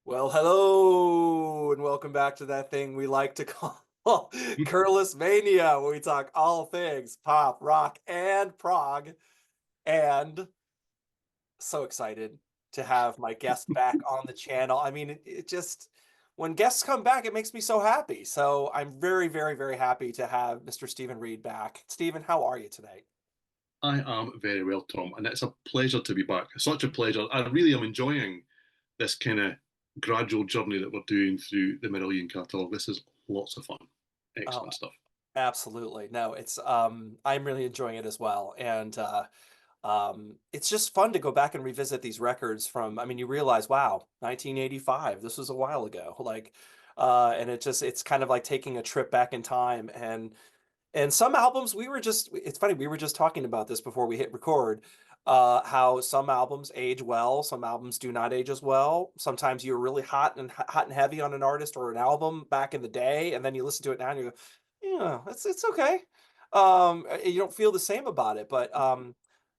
Well, hello, and welcome back to that thing we like to call Curless Mania, where we talk all things pop, rock, and prog. And so excited to have my guest back on the channel. I mean, it just, when guests come back, it makes me so happy. So I'm very, very, very happy to have Mr. Stephen Reid back. Stephen, how are you today? I am very well, Tom, and it's a pleasure to be back. Such a pleasure. I really am enjoying this kind of gradual journey that we're doing through the Marillion catalogue. This is lots of fun. Oh, Excellent stuff. absolutely. No, it's I'm really enjoying it as well. And it's just fun to go back and revisit these records from, I mean, you realize, wow, 1985, this was a while ago. Like, and it's kind of like taking a trip back in time. And some albums it's funny, we were just talking about this before we hit record, how some albums age well, some albums do not age as well. Sometimes you're really hot and heavy on an artist or an album back in the day, and then you listen to it now and you go, yeah, it's okay. You don't feel the same about it, but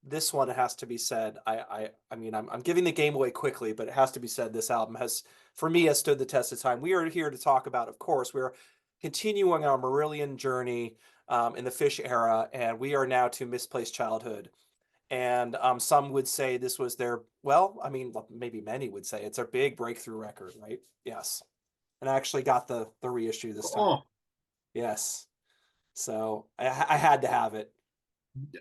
this one has to be said. I mean, I'm giving the game away quickly, but it has to be said. This album has, for me, has stood the test of time. We are here to talk about, of course, we're continuing our Marillion journey in the Fish era, and we are now to Misplaced Childhood. And some would say this was their, well, I mean, maybe many would say it's their big breakthrough record, right? Yes. And I actually got the reissue this time. Oh, Yes. So I had to have it. yeah,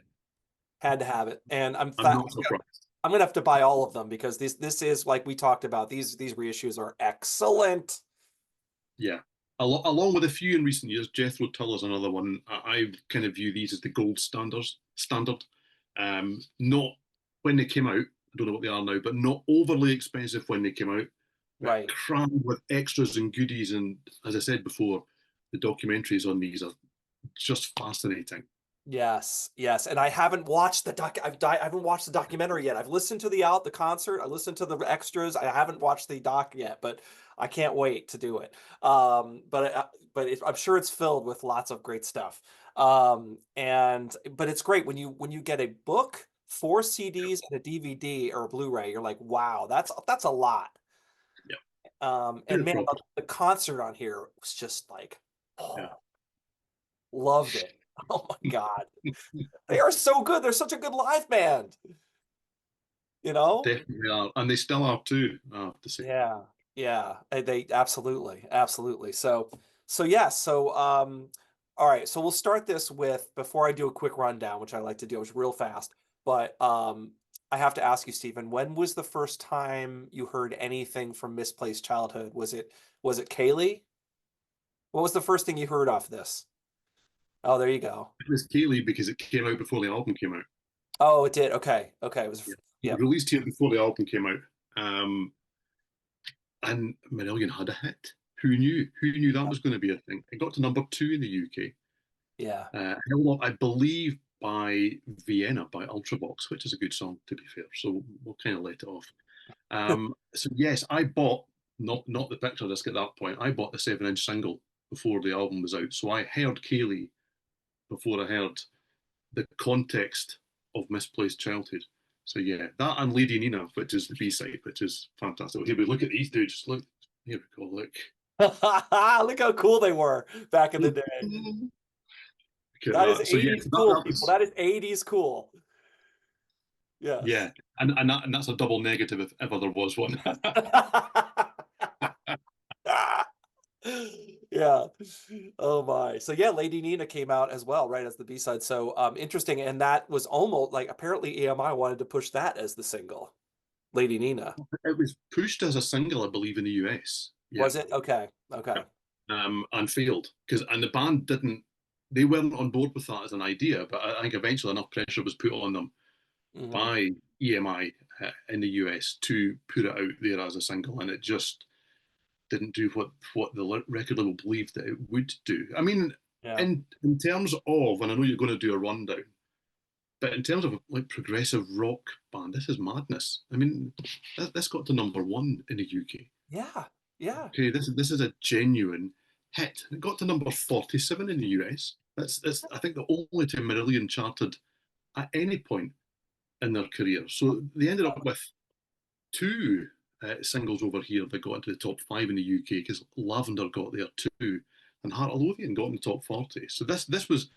Had to have it. And I'm not surprised. I'm gonna have to buy all of them because this is like we talked about. These reissues are excellent. Yeah. Along with a few in recent years, Jethro Tull is another one. I kind of view these as the gold standard. Not when they came out, I don't know what they are now, but not overly expensive when they came out, but Right. crammed with extras and goodies. And as I said before, the documentaries on these are just fascinating. Yes, yes, and I haven't watched the I haven't watched the documentary yet. I've listened to the concert. I listened to the extras. I haven't watched the doc yet, but I can't wait to do it. I'm sure it's filled with lots of great stuff. But it's great when you get a book, four CDs, and a DVD or a Blu-ray. You're like, wow, that's a lot. Yeah, And pure man, property. the concert on here was just like, Yeah, oh, loved it. Oh my God. They are so good. They're such a good live band, you know? definitely are, and they still are too. I have to say. Yeah. Yeah. They absolutely, absolutely. So yeah, all right, so we'll start this with before I do a quick rundown, which I like to do, it's real fast. But I have to ask you, Stephen, when was the first time you heard anything from Misplaced Childhood? Was it Kaleigh? What was the first thing you heard off this? Oh, there you go. It was Kaleigh because it came out before the album came out. Oh, it did. Okay. Okay. It was, Yeah, yeah. it released here before the album came out. And Marillion had a hit. Who knew? Who knew that was going to be a thing? It got to number two in the UK. Yeah. Held up, I believe, by Vienna by Ultravox, which is a good song to be fair. So we'll kind of let it off. So yes, I bought not the picture disc at that point. I bought the 7-inch single before the album was out. So I heard Kaleigh before I heard the context of Misplaced Childhood. So yeah, that and Lady Nina, which is the B side, which is fantastic. Here we look at these dudes. Look, here we go. Look, Look how cool they were back in the day. look at That is that. So yeah, 80s that cool, people. was That is 80s cool. Yes. yeah, and that's a double negative if ever there was one. Yeah. Oh my. So yeah, Lady Nina came out as well, right, as the B-side. So interesting. And that was almost like apparently EMI wanted to push that as the single. Lady Nina. It was pushed as a single, I believe, in the US. Yeah, Was it? Okay. Okay. yeah. And failed because and the band didn't. They weren't on board with that as an idea, but I think eventually enough pressure was put on them Hmm. by EMI in the US to put it out there as a single, and it just didn't do what the record label believed that it would do. I mean, Yeah. in terms of, and I know you're going to do a rundown, but in terms of like progressive rock band, this is madness. I mean, this got to number one in the UK. Yeah. Yeah. Okay, this is a genuine hit. It got to number 47 in the US. That's I think the only time Marillion charted at any point in their career. So they ended up with two singles over here that got into the top 5 in the UK, because Lavender got there too, and Heart of Lothian got in the top 40. So this was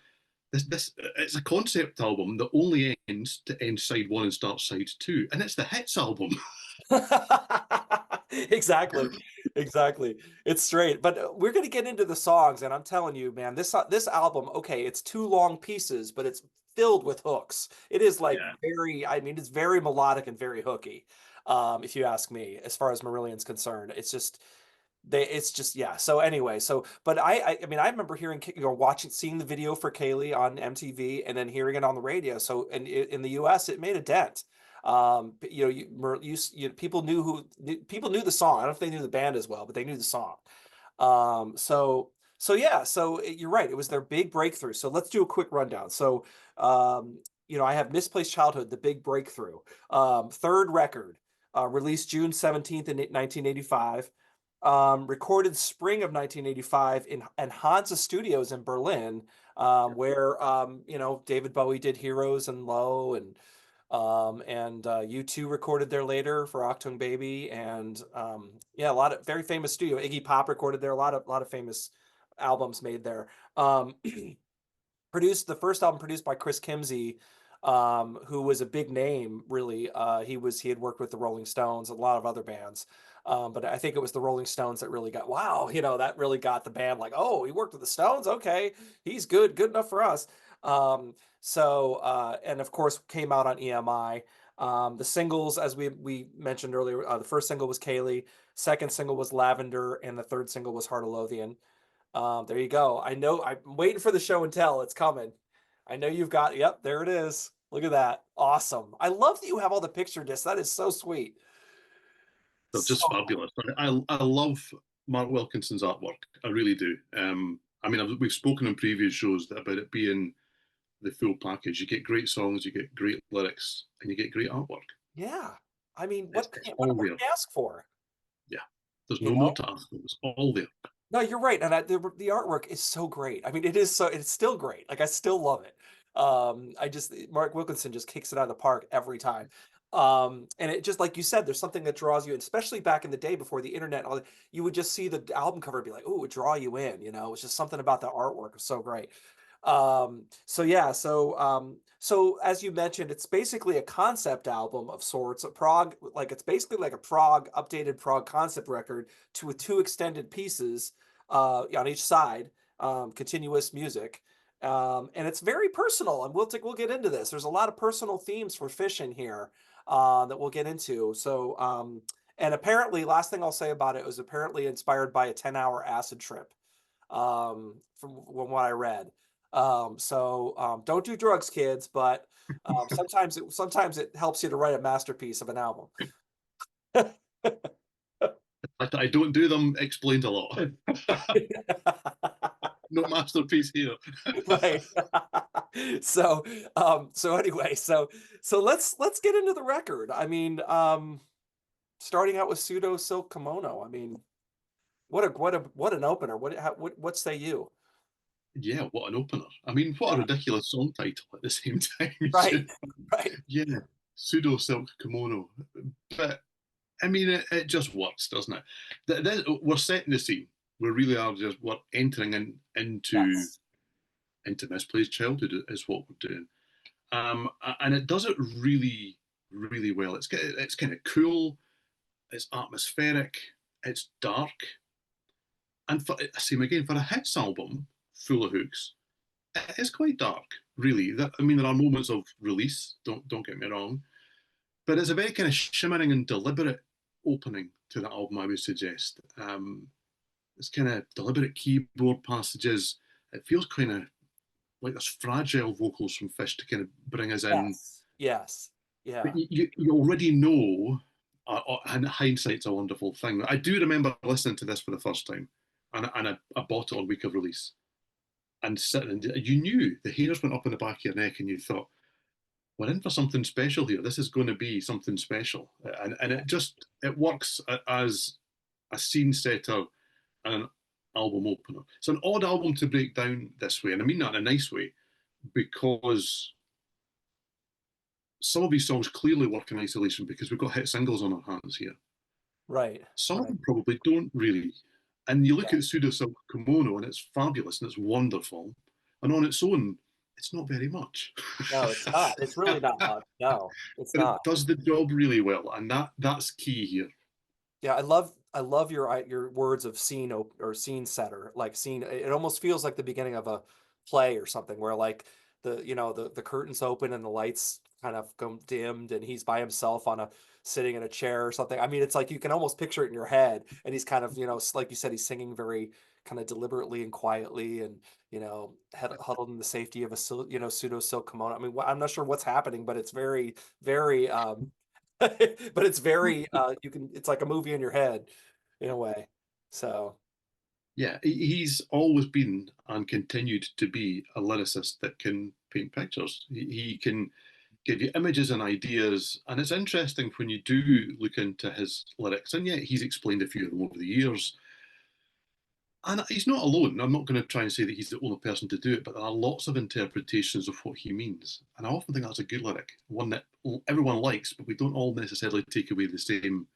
this it's a concept album that only ends to end side one and start side two, and it's the hits album. Exactly. Exactly. It's straight. But we're going to get into the songs, and I'm telling you, man, this album, okay, it's two long pieces, but it's filled with hooks. It is like Yeah. very, I mean, it's very melodic and very hooky. If you ask me, as far as Marillion's concerned, it's just yeah. So anyway, but I mean I remember hearing watching seeing the video for Kaleigh on MTV and then hearing it on the radio. So in the US it made a dent. People people knew the song. I don't know if they knew the band as well, but they knew the song. So yeah, you're right. It was their big breakthrough. So let's do a quick rundown. So I have Misplaced Childhood, the big breakthrough. Third record, released June 17th in 1985. Recorded spring of 1985 in Hansa Studios in Berlin, where David Bowie did Heroes and Low, and U2 recorded there later for Achtung Baby, and yeah, a lot of very famous studio. Iggy Pop recorded there. A lot of famous albums made there. Um, produced the first album produced by Chris Kimsey, who was a big name, really. He had worked with the Rolling Stones, a lot of other bands. But I think it was the Rolling Stones that really wow, that really got the band like, oh, he worked with the Stones. Okay, he's good enough for us. And of course, came out on EMI. The singles, as we mentioned earlier, the first single was Kaleigh, second single was Lavender, and the third single was Heart of Lothian. There you go. I know I'm waiting for the show and tell. It's coming. I know you've got, yep, there it is. Look at that. Awesome. I love that you have all the picture discs. That is so sweet. They're So, just fabulous. I love Mark Wilkinson's artwork. I really do. I mean, we've spoken in previous shows about it being the full package. You get great songs, you get great lyrics, and you get great artwork. yeah. I mean, It's all what there. can you ask for? Yeah, there's You no more know? to ask for. It's all there. No, you're right, and the artwork is so great. I mean, it's still great. Like I still love it. Mark Wilkinson just kicks it out of the park every time. And it just like you said, there's something that draws you in, especially back in the day before the internet. You would just see the album cover and be like, "Oh, it would draw you in." It's just something about the artwork was so great. So yeah, so as you mentioned, it's basically a concept album of sorts, a prog, like it's basically like a prog updated prog concept record with two extended pieces on each side, continuous music. And it's very personal, and we'll get into this. There's a lot of personal themes for Fish in here that we'll get into. And apparently, last thing I'll say about it was apparently inspired by a 10-hour acid trip, from what I read. Don't do drugs, kids, but sometimes it helps you to write a masterpiece of an album. I don't do them explained a lot. No masterpiece here. Right. So anyway, let's get into the record. I mean, starting out with Pseudo Silk Kimono. I mean, what an opener. What say you? Yeah, what an opener. I mean, what a Yeah. ridiculous song title at the same time. Right. Right. Yeah, pseudo silk kimono. But I mean, it just works, doesn't it? We're setting the scene. We really are we're entering Yes. into misplaced childhood is what we're doing. And it does it really, really well. It's kind of cool. It's atmospheric. It's dark. And same again for a hits album full of hooks, it is quite dark, really. I mean, there are moments of release. Don't get me wrong, but it's a very kind of shimmering and deliberate opening to the album. I would suggest. It's kind of deliberate keyboard passages. It feels kind of like there's fragile vocals from Fish to kind of bring us in. Yes. Yes. But Yeah. you already know, and hindsight's a wonderful thing. I do remember listening to this for the first time, and I bought it on week of release, and sitting, and you knew the hairs went up in the back of your neck, and you thought, we're in for something special here. This is going to be something special, and it works as a scene setter and an album opener. It's an odd album to break down this way, and I mean that in a nice way, because some of these songs clearly work in isolation because we've got hit singles on our hands here. Right, Some of right. them probably don't really. And you look Yeah. at Pseudo Silk Kimono and it's fabulous and it's wonderful. And on its own, it's not very much. No, it's not. It's really not much. No, it's But not. it does the job really well. And that's key here. Yeah, I love your words of scene or scene setter. Like scene, it almost feels like the beginning of a play or something where like the curtains open and the lights kind of go dimmed and he's by himself on a sitting in a chair or something. I mean, it's like you can almost picture it in your head and he's kind of, like you said, he's singing very kind of deliberately and quietly and huddled in the safety of a pseudo silk kimono. I mean, I'm not sure what's happening, but it's very very but it's very it's like a movie in your head in a way. So Yeah, he's always been and continued to be a lyricist that can paint pictures. He can give you images and ideas. And it's interesting when you do look into his lyrics, and yet he's explained a few of them over the years. And he's not alone. I'm not going to try and say that he's the only person to do it, but there are lots of interpretations of what he means. And I often think that's a good lyric, one that everyone likes, but we don't all necessarily take away the same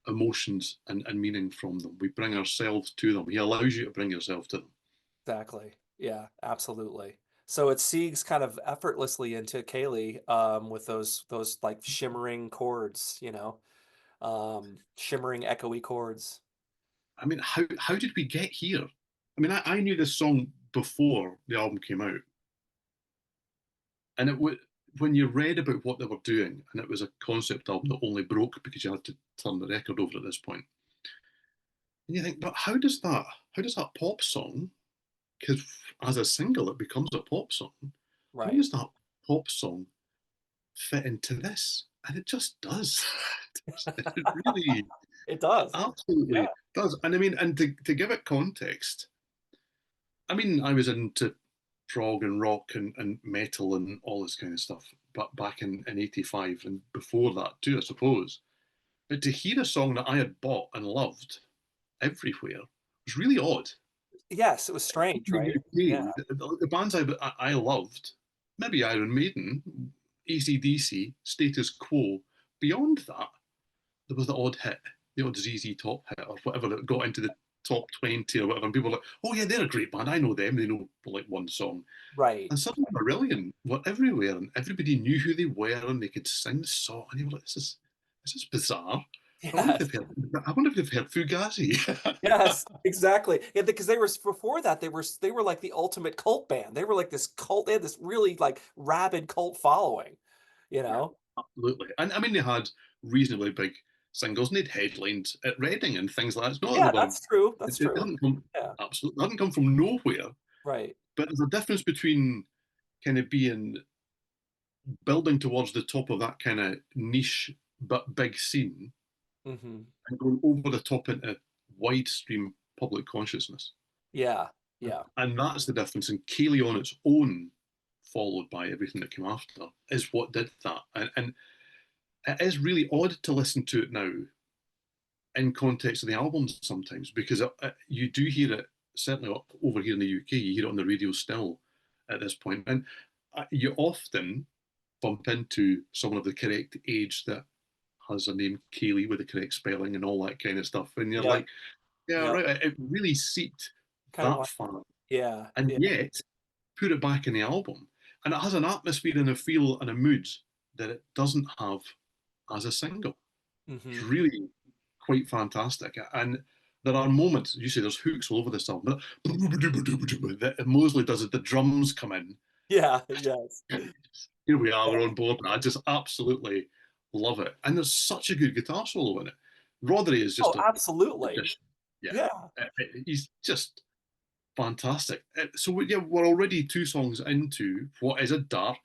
emotions and meaning from them. We bring ourselves to them. He allows you to bring yourself to them. exactly. Yeah, absolutely. So it segues kind of effortlessly into Kaleigh with those like shimmering chords, shimmering echoey chords. I mean, how did we get here? I mean, I knew this song before the album came out, and it would when you read about what they were doing, and it was a concept album that only broke because you had to turn the record over at this point. And you think, but how does that pop song? Because as a single, it becomes a pop song. How Right. does that pop song fit into this? And it just does. It really, It it does. Yeah. absolutely does. And I mean, and to give it context, I mean, I was into prog and rock and metal and all this kind of stuff, but back in '85 and before that too, I suppose. But to hear a song that I had bought and loved everywhere was really odd. Yes, it was strange, In the right? Yeah. UK, the bands I loved, maybe Iron Maiden, AC/DC, Status Quo. Beyond that, there was the odd hit, the odd ZZ Top hit or whatever that got into the top 20 or whatever. And people were like, oh, yeah, they're a great band. I know them. They know like one song. Right. And suddenly Marillion were everywhere and everybody knew who they were and they could sing the song. And you were like, this is bizarre. I wonder if Yes. they've heard, I wonder if they've heard Fugazi. Yes, exactly. Yeah, because they were before that they were like the ultimate cult band. They were like this cult. They had this really like rabid cult following, you Yeah, know? absolutely. And I mean, they had reasonably big singles and they'd headlined at Reading and things like that. It's not Yeah, that they were, that's true. That's it true. doesn't come, Yeah. absolutely, it doesn't come from nowhere. Right. But there's a difference between kind of being building towards the top of that kind of niche but big scene Hmm. and going over the top into widestream public consciousness. Yeah. Yeah. And that's the difference. And Kaleigh on its own, followed by everything that came after, is what did that. And it is really odd to listen to it now in context of the albums sometimes because you do hear it, certainly over here in the UK, you hear it on the radio still at this point. And you often bump into someone of the correct age that has a name Kaleigh with the correct spelling and all that kind of stuff. And you're Yep. like, yeah, Yep. right. It really seeped Kind of that want. far. Yeah. And Yeah. yet, put it back in the album. And it has an atmosphere and a feel and a mood that it doesn't have as a single. It's Hmm. really quite fantastic. And there are moments, you say there's hooks all over this album, that Mosley does it, the drums come in. Yeah. Yes. Here we are, Yeah. we're on board. I just absolutely love it. And there's such a good guitar solo in it. Rodri is Oh, just a absolutely. magician. Yeah. Yeah. He's just fantastic. So yeah, we're already two songs into what is a dark,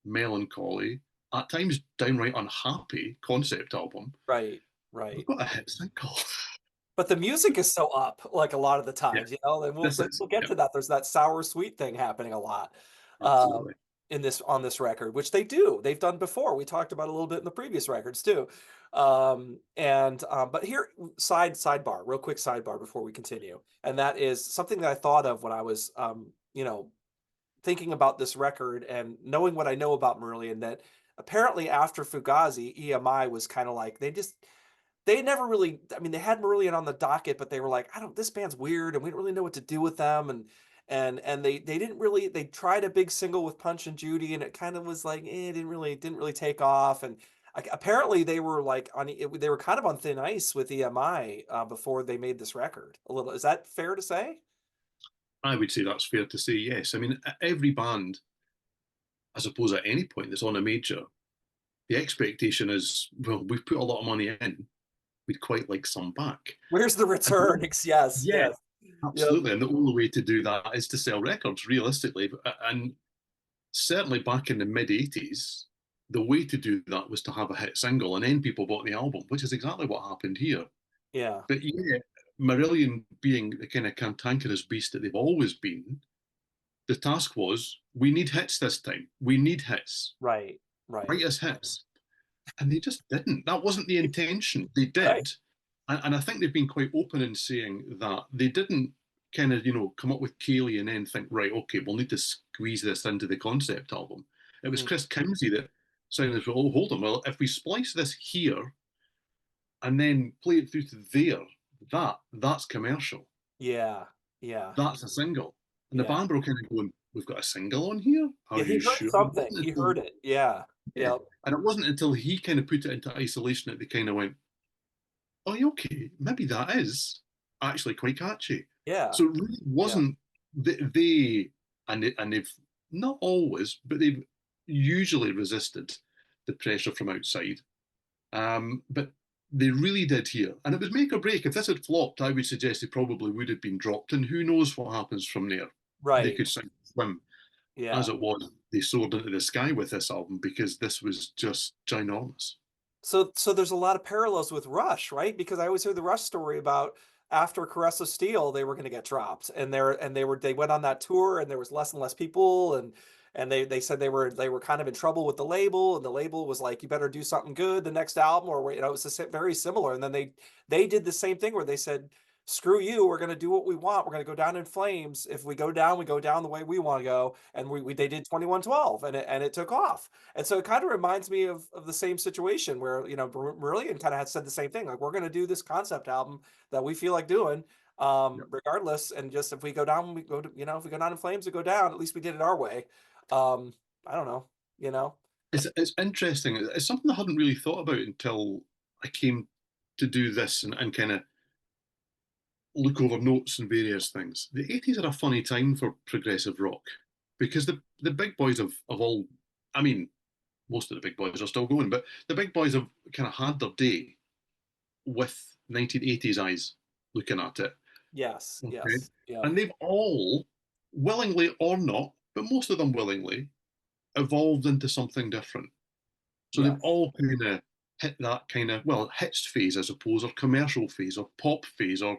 melancholy, at times downright unhappy concept album. Right. We've Right. got a hit single. But the music is so up, like, a lot of the Yeah, times, and we'll this is. we'll get Yeah, to that. There's that sour sweet thing happening a lot, absolutely. in this on this record, which they've done before. We talked about a little bit in the previous records too. But here, sidebar, real quick sidebar before we continue, and that is something that I thought of when I was, thinking about this record and knowing what I know about Marillion, that apparently after Fugazi, EMI was kind of like they never really, I mean, they had Marillion on the docket, but they were like, I don't, this band's weird and we don't really know what to do with them. And they didn't really, they tried a big single with Punch and Judy and it kind of was like, it didn't really take off. And apparently they were like they were kind of on thin ice with EMI before they made this record a little. Is that fair to say? I would say that's fair to say, yes. I mean, every band, I suppose, at any point that's on a major, the expectation is, well, we've put a lot of money in, we'd quite like some back. Where's the return? Yes, Yeah, yes. Yep. absolutely. And the only way to do that is to sell records, realistically. And certainly back in the mid 80s, the way to do that was to have a hit single, and then people bought the album, which is exactly what happened here. Yeah. But yeah, Marillion being the kind of cantankerous beast that they've always been, the task was, we need hits this time. We need hits. Right. Right. Write us hits. And they just didn't. That wasn't the intention. They Right. did. And I think they've been quite open in saying that they didn't kind of, come up with Kaleigh and then think, right, okay, we'll need to squeeze this into the concept album. It was Mhm. Chris Kimsey that sounded, oh, hold on, well, if we splice this here and then play it through to there, that's commercial. Yeah. Yeah. That's a single. And the Yeah. band were kind of going, we've got a single on here? Yeah. Are He you heard sure? It something. wasn't He until, heard it. Yeah. yeah. Yep. And it wasn't until he kind of put it into isolation that they kind of went, oh, okay, maybe that is actually quite catchy. Yeah. So it really Yeah. wasn't and they've not always, but they've usually resisted the pressure from outside. But they really did here, and it was make or break. If this had flopped, I would suggest it probably would have been dropped, and who knows what happens from there. They Right. could sink or swim. As Yeah. it was, they soared into the sky with this album because this was just ginormous. So there's a lot of parallels with Rush, right? Because I always hear the Rush story about after Caress of Steel, they were going to get dropped, and they went on that tour, and there was less and less people, and they said they were kind of in trouble with the label, and the label was like, you better do something good the next album, or it was very similar. And then they did the same thing where they said, screw you, we're going to do what we want, we're going to go down in flames. If we go down, we go down the way we want to go. And we they did 2112, and it took off. And so it kind of reminds me of the same situation where, Marillion kind of had said the same thing. Like, we're going to do this concept album that we feel like doing, Yep. regardless. And just if we go down, we go to, if we go down in flames, we go down. At least we did it our way. I don't know, you know? It's interesting. It's something I hadn't really thought about until I came to do this and kind of look over notes and various things. The 80s are a funny time for progressive rock because the big boys of all, I mean, most of the big boys are still going, but the big boys have kind of had their day with 1980s eyes looking at it. Yes, Okay. yes, yeah, And they've all, willingly or not, but most of them willingly, evolved into something different. So they've yes. all kind of hit that kind of, well, hits phase, I suppose, or commercial phase, or pop phase, or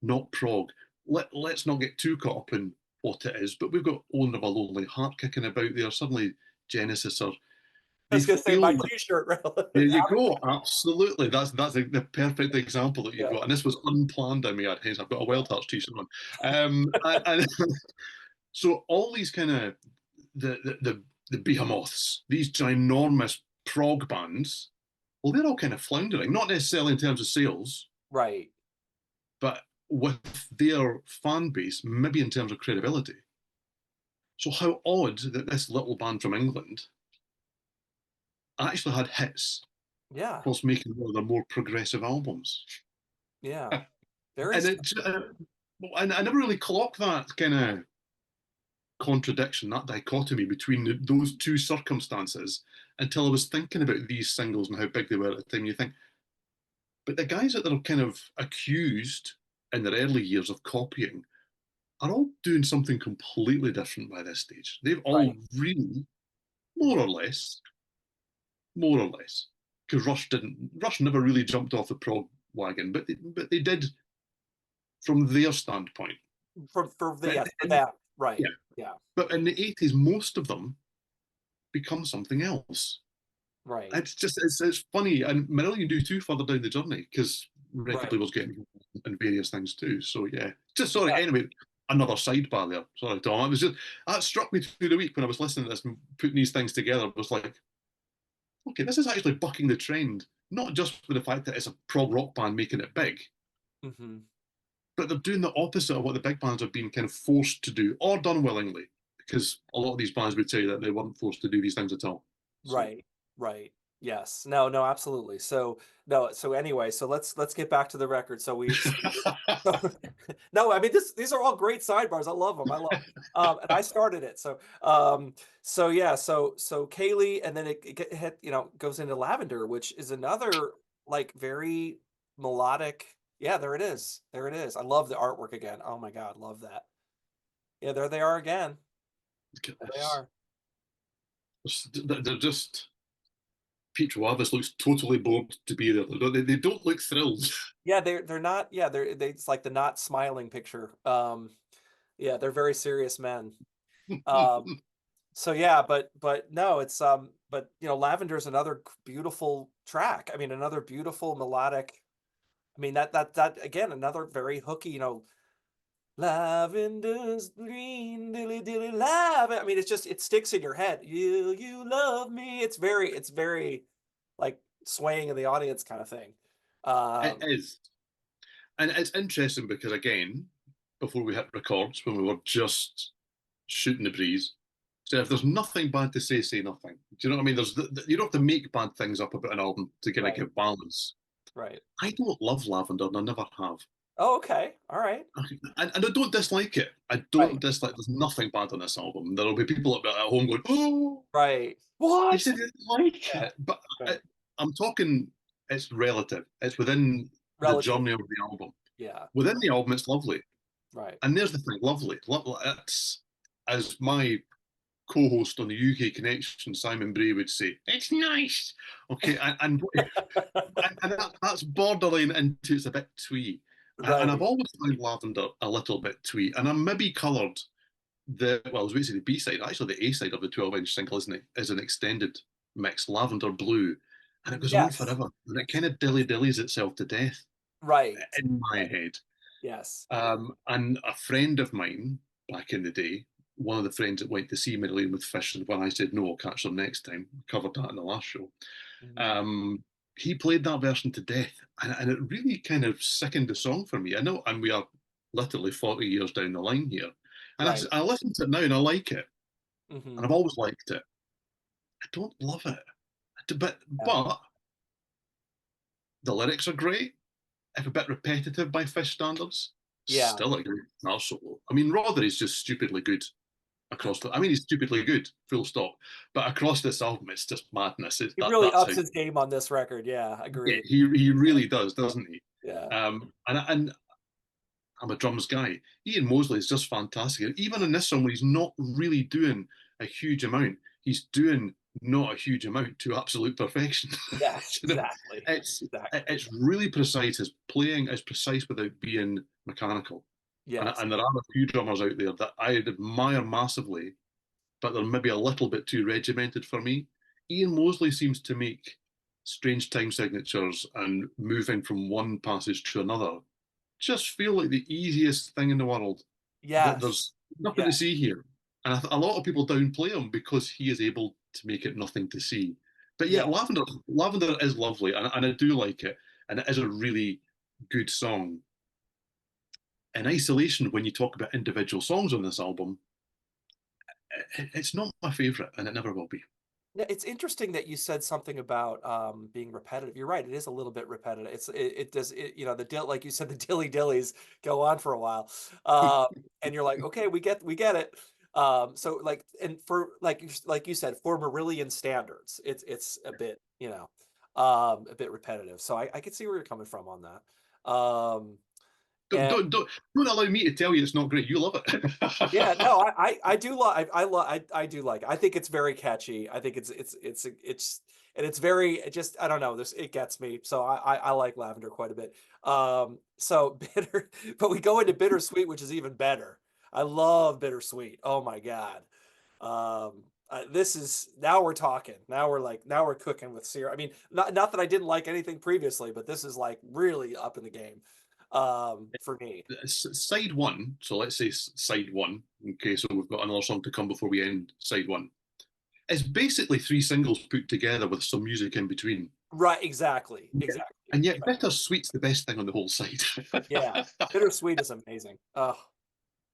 not prog. Let's not get too caught up in what it is, but we've got Owner of a Lonely Heart kicking about there. Suddenly, Genesis are, I they was gonna say feel my like, T-shirt. there you go. Absolutely. That's the perfect example that you've Yeah, got. And this was unplanned. I mean, hence I've got a yeah, Wild Hearts t-shirt on. And so all these kind of the behemoths, these ginormous prog bands, well, they're all kind of floundering, not necessarily in terms of sales, right. but with their fan base, maybe in terms of credibility. So how odd that this little band from England actually had hits Yeah, whilst making one of their more progressive albums. yeah. Very And and I never really clocked that kind of contradiction, that dichotomy between those two circumstances until I was thinking about these singles and how big they were at the time. You think, but the guys that they're kind of accused in their early years of copying are all doing something completely different by this stage. They've all right. really, more or less, because Rush never really jumped off the prog wagon, but they did from their standpoint. For the But yes, for that, right. yeah, Yeah, but in the 80s, most of them become something else. right, It's funny, and Marillion do too further down the journey because record right. labels getting and various things too. So yeah, just sorry. Yeah. Anyway, another sidebar there. Sorry, Tom. It was just that struck me through the week when I was listening to this and putting these things together. It was like, okay, this is actually bucking the trend, not just with the fact that it's a prog rock band making it big, Hmm. but they're doing the opposite of what the big bands have been kind of forced to do or done willingly, because a lot of these bands would say that they weren't forced to do these things at all. So Right, right. Yes. No, no, absolutely. So no, so anyway, so let's get back to the record. So no, I mean these are all great sidebars. I love them. I love and I started it. So yeah, so Kaleigh, and then it hit, goes into Lavender, which is another like very melodic. Yeah, there it is. There it is. I love the artwork again. Oh my God, love that. Yeah, there they are again. look at There they this. are. They're just Peach Wavis looks totally bored to be there. They don't look thrilled. Yeah, they're not, yeah, it's like the not smiling picture. Yeah, they're very serious men. Um, so yeah, but no, but Lavender is another beautiful track. I mean, another beautiful melodic. I mean, that again, another very hooky, Lavender's green, dilly dilly lavender. I mean, it sticks in your head. You love me. It's very like swaying in the audience kind of thing. It Um, is. And it's interesting because, again, before we hit records, when we were just shooting the breeze, so if there's nothing bad to say, say nothing. Do you know what I mean? You don't have to make bad things up about an album to kind of right, give balance. right. I don't love Lavender, and I never have. Oh, okay. All right. And I don't dislike it. I Right. don't dislike. There's nothing bad on this album. There'll be people at home going, "Oh, Right. you What? said you didn't like Yeah. it," but Right. I, I'm talking. It's relative. It's within the Relative. journey of the album. Yeah. Within the album, it's lovely. Right. And there's the thing, lovely. It's, as my co-host on the UK Connection, Simon Bray, would say, it's nice. Okay, and that's borderline into it's a bit twee. And I've Right. always found Lavender a little bit twee. And I'm maybe coloured I was waiting to say the B side, actually the A side of the 12-inch single, isn't it? Is an extended mix, Lavender Blue. And it goes on Yes. forever. And it kind of dilly-dillies itself to death Right. in my Right. head. Yes. And a friend of mine back in the day, one of the friends that went to see Marillion with Fish, and when I said no, I'll catch them next time, covered that in the last show. Mhm. Um, he played that version to death, and it really kind of sickened the song for me. I know, and we are literally 40 years down the line here. And Right. I listen to it now and I like it, and Hmm. I've always liked it. I don't love it, Yeah. but the lyrics are great. If a bit repetitive by Fish standards, Yeah. still a great guitar solo. I mean, Rother is just stupidly good across the. I mean, he's stupidly good, full stop. But across this album, it's just madness. He really That's how. ups his game on this record. Yeah. Yeah, Agreed. he really does, doesn't he? Yeah. And I'm a drums guy. Ian Mosley is just fantastic. Even in this song, where he's not really doing a huge amount, he's doing not a huge amount to absolute perfection. Yes. You know, Exactly. it's Exactly. it's really precise. His playing is precise without being mechanical. Yes. And there are a few drummers out there that I admire massively, but they're maybe a little bit too regimented for me. Ian Mosley seems to make strange time signatures and moving from one passage to another just feel like the easiest thing in the world. That Yes. there's nothing to Yes. see here, and a lot of people downplay him because he is able to make it nothing to see. But yeah, Yeah. Lavender is lovely, and I do like it, and it is a really good song. In isolation, when you talk about individual songs on this album, it's not my favorite, and it never will be. Yeah, it's interesting that you said something about being repetitive. You're right; it is a little bit repetitive. It does the dill like you said the dilly dillies go on for a while, and you're like, okay, we get it. So like and for like you said for Marillion standards, it's a bit repetitive. So I can see where you're coming from on that. Don't, And don't, don't, don't allow me to tell you it's not great. You love yeah, it. no, I do like I do like it. I think it's very catchy. I think it's and it's very it just I don't know this it gets me. So I like Lavender quite a bit. So bitter, but we go into bittersweet, which is even better. I love bittersweet. Oh my God. This is now we're talking. Now we're cooking with Sierra. I mean, not that I didn't like anything previously, but this is like really up in the game for me. Side one. So let's say side one. Okay, so we've got another song to come before we end side one. It's basically three singles put together with some music in between. Right, exactly, Yeah. exactly. And yet, Bittersweet's the best thing on the whole side. Yeah, Bittersweet is amazing. Oh,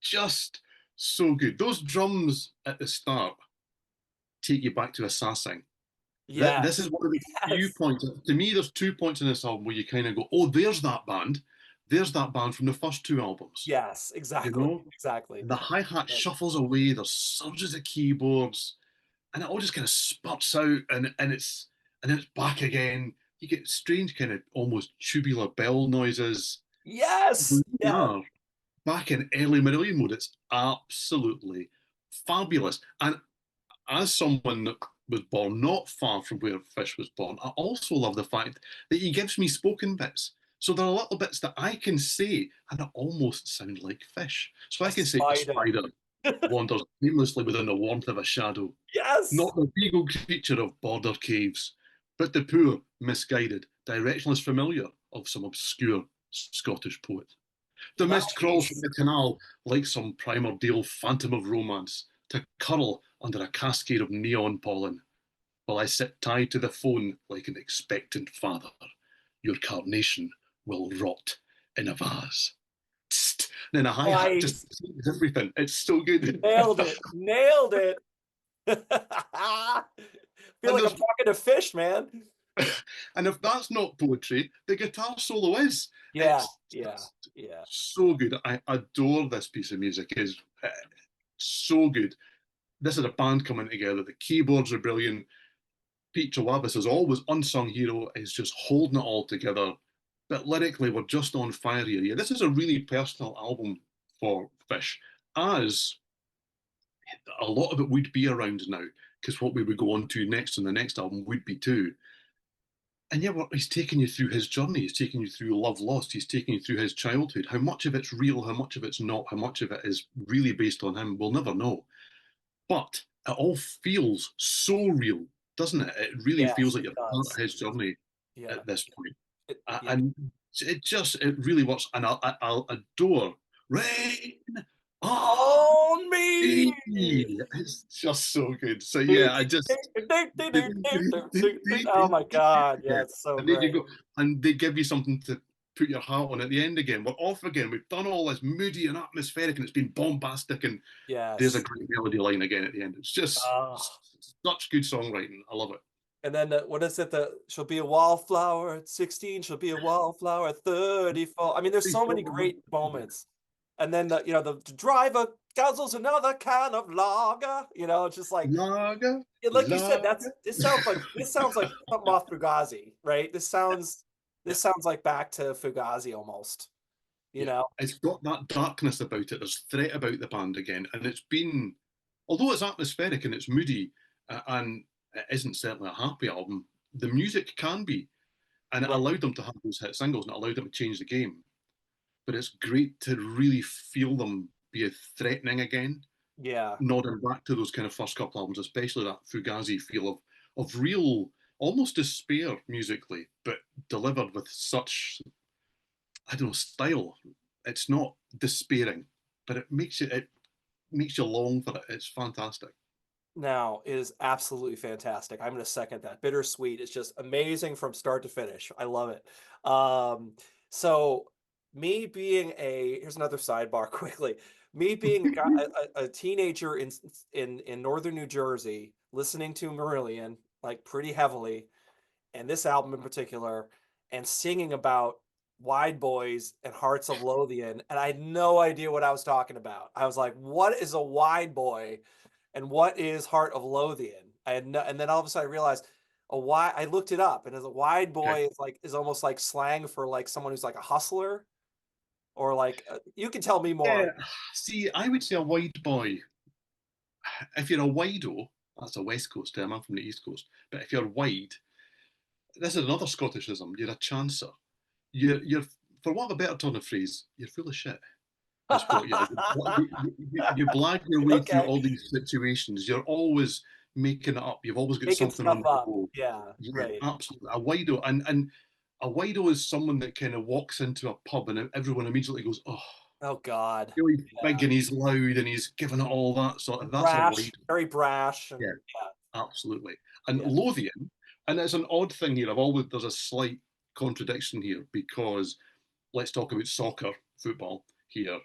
Just so good. Those drums at the start take you back to Assassin. This is yes, one of the few yes, points. To me, there's 2 points in this album where you kind of go, "Oh, there's that band. There's that band from the first two albums." yes, You exactly, know, exactly. the hi hat Yeah. shuffles away. There's surges of keyboards, and it all just kind of spurts out, and it's back again. You get strange kind of almost tubular bell noises. Yes, yes, Yeah, back in early Marillion mode. It's absolutely fabulous. And as someone that was born not far from where Fish was born, I also love the fact that he gives me spoken bits. So there are little bits that I can say and it almost sound like Fish. So a I can say a spider. spider wanders aimlessly within the warmth of a shadow, Yes, not the regal creature of border caves, but the poor, misguided, directionless familiar of some obscure Scottish poet. The mist crawls from nice. the canal like some primordial phantom of romance to curl under a cascade of neon pollen, while I sit tied to the phone like an expectant father. Your carnation will rot in a vase. Tst. And then a hi hat just Nice. everything. It's so good. Nailed it. Nailed it. Feel and like I'm there's talking to fish, man. and if that's not poetry, the guitar solo is. Yeah, It's yeah, just yeah. so good. I adore this piece of music. It's so good. This is a band coming together. The keyboards are brilliant. Pete Chawabis is always unsung hero, is just holding it all together. But lyrically, we're just on fire here. Yeah, this is a really personal album for Fish, as a lot of it would be around now, because what we would go on to next on the next album would be too. And yeah, well, he's taking you through his journey. He's taking you through love lost. He's taking you through his childhood. How much of it's real, how much of it's not, how much of it is really based on him, we'll never know. But it all feels so real, doesn't it? It really feels Yes, like it you're part of does. his journey Yeah. at this point. Yeah. And it really works. And I'll adore Rain on On me. me. It's just so good. So yeah, I just Oh my God. Yeah, yeah. it's so And there you great. go. And they give you something to put your heart on at the end again. We're off again. We've done all this moody and atmospheric, and it's been bombastic. And there's a Yes. great melody line again at the end. It's just Oh. such good songwriting. I love it. And then what is it? She'll be a wallflower at 16. She'll be a wallflower at 34. I mean, there's so many great moments. And then the driver guzzles another can of lager. It's just like Lager, like you said, lager. this sounds like something off Fugazi, right? Yeah, This sounds like back to Fugazi almost. You yeah. know? It's got that darkness about it. There's threat about the band again, and it's been, although it's atmospheric and it's moody, and it isn't certainly a happy album. The music can be, and it Right. allowed them to have those hit singles, and it allowed them to change the game. But it's great to really feel them be threatening again, Yeah. nodding back to those kind of first couple albums, especially that Fugazi feel of real, almost despair musically, but delivered with such, I don't know, style. It's not despairing, but it makes you long for it. It's fantastic. Now it is absolutely fantastic. I'm going to second that. Bittersweet is just amazing from start to finish. I love it. So me being here's another sidebar quickly. Me being a teenager in northern New Jersey, listening to Marillion like pretty heavily, and this album in particular, and singing about Wide Boys and Hearts of Lothian, and I had no idea what I was talking about. I was like, "What is a wide boy, and what is Heart of Lothian?" I had no, and then all of a sudden I realized a wide. I looked it up, and as a wide Okay. boy is almost like slang for like someone who's like a hustler, or like you can tell me more. Yeah. See, I would say a wide boy. If you're a wido, that's a West Coast term. I'm from the East Coast. But if you're wide, this is another Scottishism. You're a chancer. You're for want of a better turn of phrase, you're full of shit. Is what you are. You blag your way through Okay, all these situations. You're always making it up. You've always got making something on stuff the up. go. Yeah, Yeah, right. absolutely. A wido, and a wido is someone that kind of walks into a pub and everyone immediately goes, "Oh, Oh God. really big Yeah. and he's loud and he's giving it all that sort of." That's a Brash, wido. very brash, and Yeah, yeah. absolutely. And Yeah. Lothian, and it's an odd thing here. There's a slight contradiction here because let's talk about soccer, football here.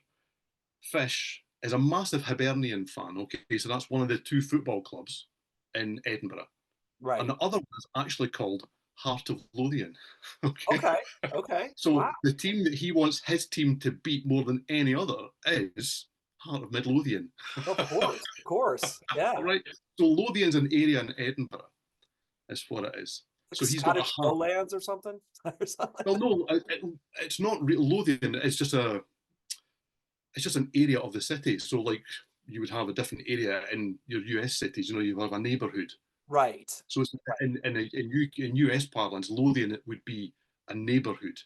Fish is a massive Hibernian fan. Okay, so that's one of the two football clubs in Edinburgh, and Right. the other one is actually called Heart of Lothian. Okay, Okay. Okay. so Wow. the team that he wants his team to beat more than any other is Heart of Midlothian. Of course. Of course. Yeah. Right? So Lothian's an area in Edinburgh, is what it is. Like So he's got a Scottish heart. lowlands or something? Or something. Well, no, it's not Lothian. It's just an area of the city. So like you would have a different area in your US cities. You know, you have a neighborhood. Right. So it's Right. in US parlance, Lothian it would be a neighborhood.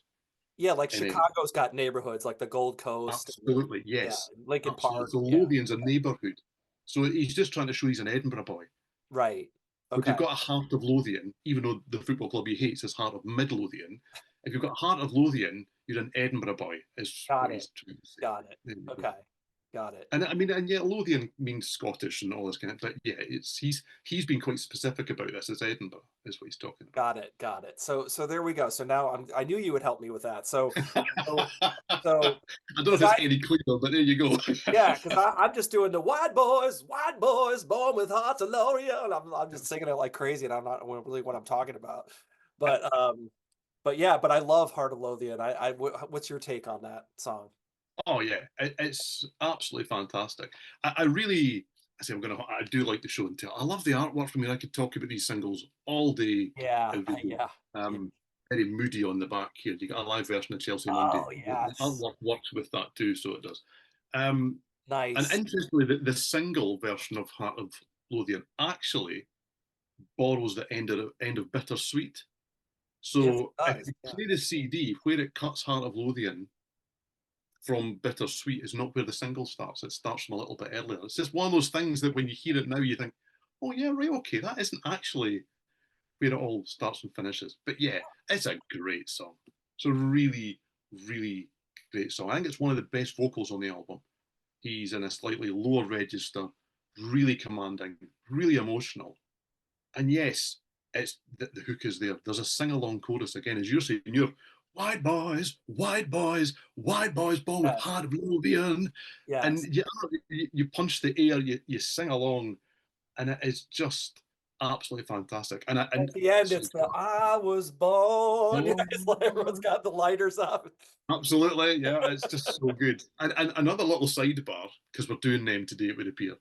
Yeah, like In Chicago's got neighborhoods like the Gold Coast and absolutely, yeah, yes, Lincoln absolutely. Park. So Yeah. Lothian's a neighborhood. So he's just trying to show he's an Edinburgh boy. Right. So if Okay. you've got a Heart of Lothian, even though the football club he hates is Heart of Midlothian, if you've got a Heart of Lothian, you're an Edinburgh boy, is Got what it. he's trying to say. Got it. There you go. Okay. Got it. And I mean, and yeah, Lothian means Scottish and all this kind of, but yeah, it's he's been quite specific about this. It's Edinburgh, is what he's talking Got it. Got it. So there we go. So now I knew you would help me with that. So about. so I don't know if because it's I any clearer, but there you go. yeah, because I'm just doing the white boys, born with hearts of Loria, and I'm just singing it like crazy, and I'm not really what I'm talking about. But yeah, but I love Heart of Lothian. What's your take on that song? Oh yeah, it's absolutely fantastic. I really, I say I do like the show and tell. I love the artwork. I mean, I could talk about these singles all day, Yeah, every day. yeah, yeah. Um, Very moody on the back here. You got a live version of Chelsea Monday. Oh The yes, artwork works with that too, so it does. Um, and nice. interestingly, the single version of Heart of Lothian actually borrows the end of Bittersweet. Yes, it So if does. you Yeah. play the CD, where it cuts Heart of Lothian from Bittersweet is not where the single starts. It starts from a little bit earlier. It's just one of those things that when you hear it now, you think, oh, yeah, right, okay, that isn't actually where it all starts and finishes. But yeah, it's a great song. It's a really, really great song. I think it's one of the best vocals on the album. He's in a slightly lower register, really commanding, really emotional. And yes, it's the hook is there. There's a sing along chorus again, as you're saying, you're white boys, white boys, white boys born with Yes. heart of Oblivion. Yes. And you punch the air, you sing along, and it is just absolutely fantastic. And At the end, so, it's the I was born. Yeah, it's like everyone's oh, got the lighters up. absolutely, yeah, it's just so good. And another little sidebar, because we're doing them today, it would appear,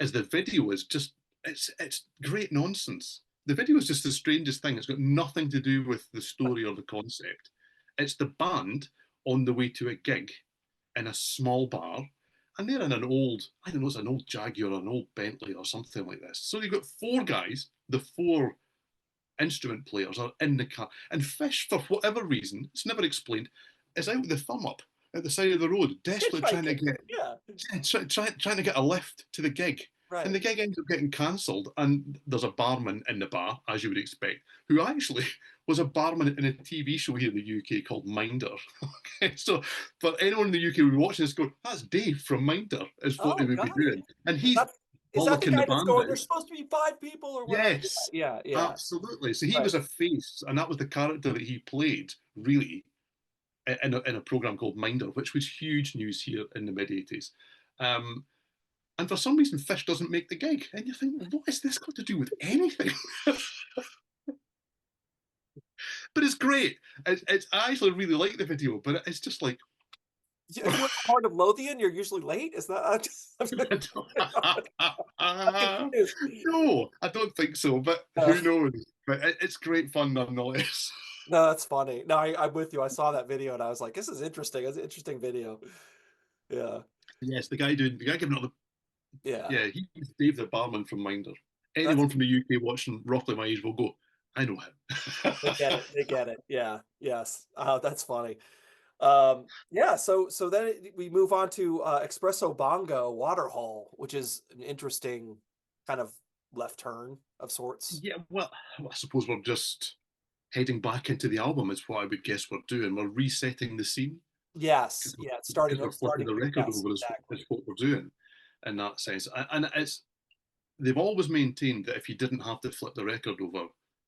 is the video is just it's great nonsense. The video is just the strangest thing. It's got nothing to do with the story or the concept. It's the band on the way to a gig in a small bar, and they're in an old, I don't know, it's an old Jaguar or an old Bentley or something like this. So you've got four guys, the four instrument players are in the car. And Fish, for whatever reason, it's never explained, is out with the thumb up at the side of the road, desperately trying to Hitchhiking. get Yeah. trying to get a lift to the gig. And the Right. gig ends up getting cancelled. And there's a barman in the bar, as you would expect, who actually was a barman in a TV show here in the UK called Minder. Okay, so for anyone in the UK who would be watching this, go, that's Dave from Minder, is what they Oh, would be got it. doing. And Is he's that is that the bollocking the guy that's band going, there's out. supposed to be five people or whatever? Yes, Yeah, yeah, yeah. absolutely. So he Right. was a face, and that was the character that he played, really, in a program called Minder, which was huge news here in the mid 80s. Um, and for some reason, Fish doesn't make the gig. And you think, what has this got to do with anything? But it's great. I actually really like the video, but it's just like, If you're a part of Lothian, you're usually late. Is that? I'm confused. no, I don't think so. But Uh, who knows? But it's great fun nonetheless. no, that's funny. No, I'm with you. I saw that video and I was like, this is interesting. It's an interesting video. Yeah, Yes, the guy giving up the yeah. yeah, he's Dave the barman from Minder. That's Anyone from the UK watching roughly my age will go, I know him. they get it. They get it. Yeah. Yes. That's funny. Yeah. So then we move on to Espresso Bongo Waterhole, which is an interesting kind of left turn of sorts. Yeah, well, I suppose we're just heading back into the album, is what I would guess we're doing. We're resetting the scene Yes. Yeah. because we're flipping Starting. the record Yes. over is Exactly. what we're doing in that sense. And it's they've always maintained that if you didn't have to flip the record over,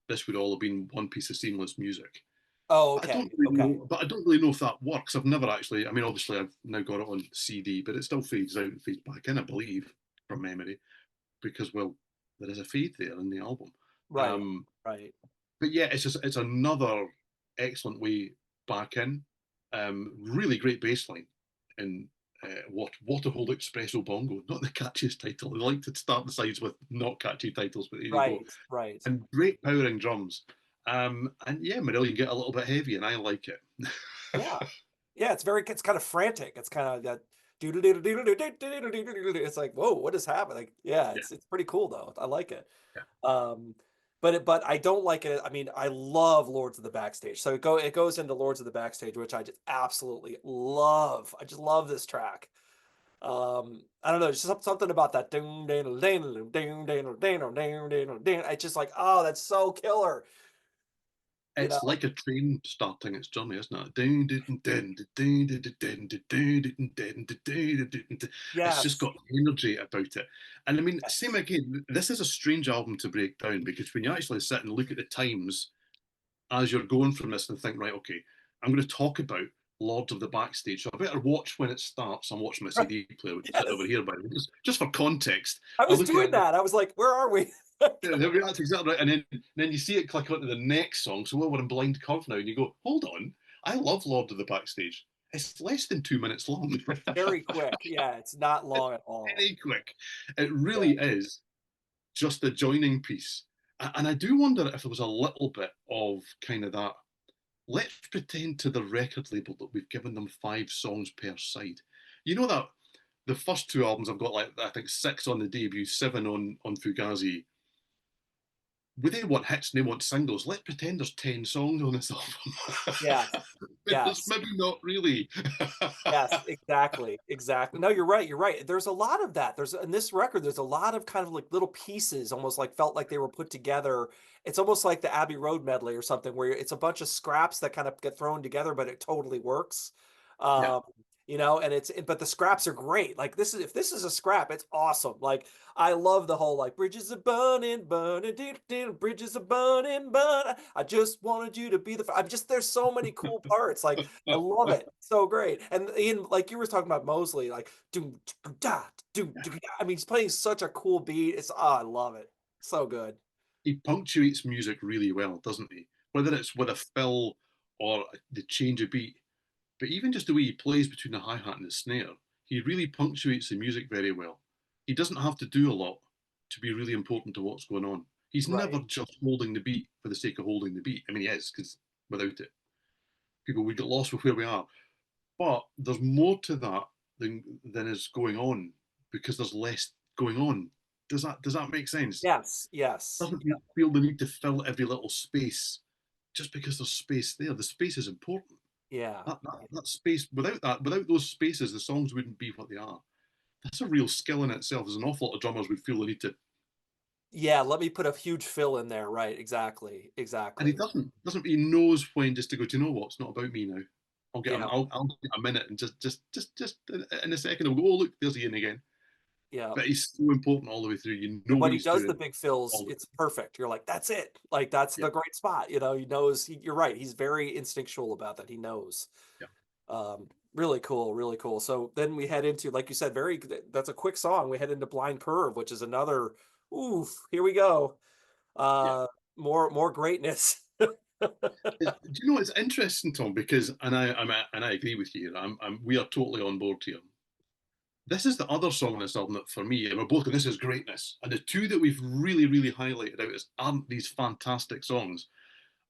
this would all have been one piece of seamless music. Oh, I don't okay. really Okay. know, but I don't really know if that works. I've never actually. I mean, obviously, I've now got it on CD, but it still fades out and fades back in, I believe, from memory, because well, there is a fade there in the album. Right. Um, Right. but yeah, it's another excellent way back in. Really great bass line and Waterhole Espresso Bongo, not the catchiest title. I like to start the sides with not catchy titles, but here you go. Right. Right. And great powering drums. And yeah, Marillion get a little bit heavy, and I like it. Yeah. Yeah, it's kind of frantic. It's kind of that it's like, whoa, what is happening? Like, yeah, Yeah, it's pretty cool though. I like it. yeah. Um, but I don't like it. I mean, I love Lords of the Backstage. So it goes into Lords of the Backstage, which I just absolutely love. I just love this track. I don't know, there's just something about that ding ding ding ding ding ding ding ding ding ding. It's just like, oh, that's so killer, you know? It's like a train starting its journey, isn't it? It's just Yes. got energy about it. And I mean, same again, this is a strange album to break down because when you actually sit and look at the times as you're going from this and think, right, okay, I'm going to talk about Lords of the Backstage. So I better watch when it starts. I'm watching my Right. CD player, which is sitting over Yes. here, by the way. Just for context, I I was look at doing it. that. I was like, where are we? That's exactly right. And then you see it click onto the next song. So well, we're in Blind Curve now, and you go, hold on, I love Lord of the Backstage. It's less than 2 minutes long. Very quick. Yeah, it's not It's long at all. very quick. It Yeah. really is just a joining piece. And I do wonder if there was a little bit of kind of that. Let's pretend to the record label that we've given them 5 songs per side. You know that the first 2 albums I've got like I think 6 on the debut, 7 on Fugazi, we they want hits and they want singles. Let's pretend there's 10 songs on this album. Yes. It's Yes. maybe not really. Yes, exactly, exactly. No, you're right, you're right. There's a lot of that. There's in this record, there's a lot of kind of like little pieces, almost like felt like they were put together. It's almost like the Abbey Road medley or something, where it's a bunch of scraps that kind of get thrown together, but it totally works. Yeah. Um, and but the scraps are great. Like this is if this is a scrap, it's awesome. Like I love the whole like bridges are burning, burning, bridges are burning, but I just wanted you to be the. I'm just there's so many cool parts. Like I love it. So great. And Ian, like you were talking about Mosley, like doom da doom. I mean, he's playing such a cool beat. It's I love it. So good. He punctuates music really well, doesn't he? Whether it's with a fill or the change of beat, but even just the way he plays between the hi hat and the snare, he really punctuates the music very well. He doesn't have to do a lot to be really important to what's going on. He's never Right. just holding the beat for the sake of holding the beat. I mean, he is, because without it, people would get lost with where we are. But there's more to that than is going on because there's less going on. Does that make sense? Yes. Yes. Doesn't feel the need to fill every little space just because there's space there. The space is important. Yeah. That space, without those spaces, the songs wouldn't be what they are. That's a real skill in itself. There's an awful lot of drummers would feel the need to, Yeah. Let me put a huge fill in there. Right. Exactly. and he Exactly. doesn't. He knows when just to go. Do you know what? It's not about me now. Yeah. I'll get a minute and just in a second, I'll go. Oh look, there's Ian again. Yeah. But he's so important all the way through. You know And what when he he's does the doing big fills, all the it's time. perfect. You're like, that's it. Like that's Yeah, the great spot. He knows. You're right. He's very instinctual about that. He knows. yeah, Really cool, really cool. So then we head into, like you said, that's a quick song. We head into Blind Curve, which is another, oof, here we go. yeah. Uh, more greatness. Do you know it's interesting, Tom? Because and I agree with you. We are totally on board here. This is the other song on this album that, for me, and we're both going, this is greatness. And the two that we've really, really highlighted out as aren't these fantastic songs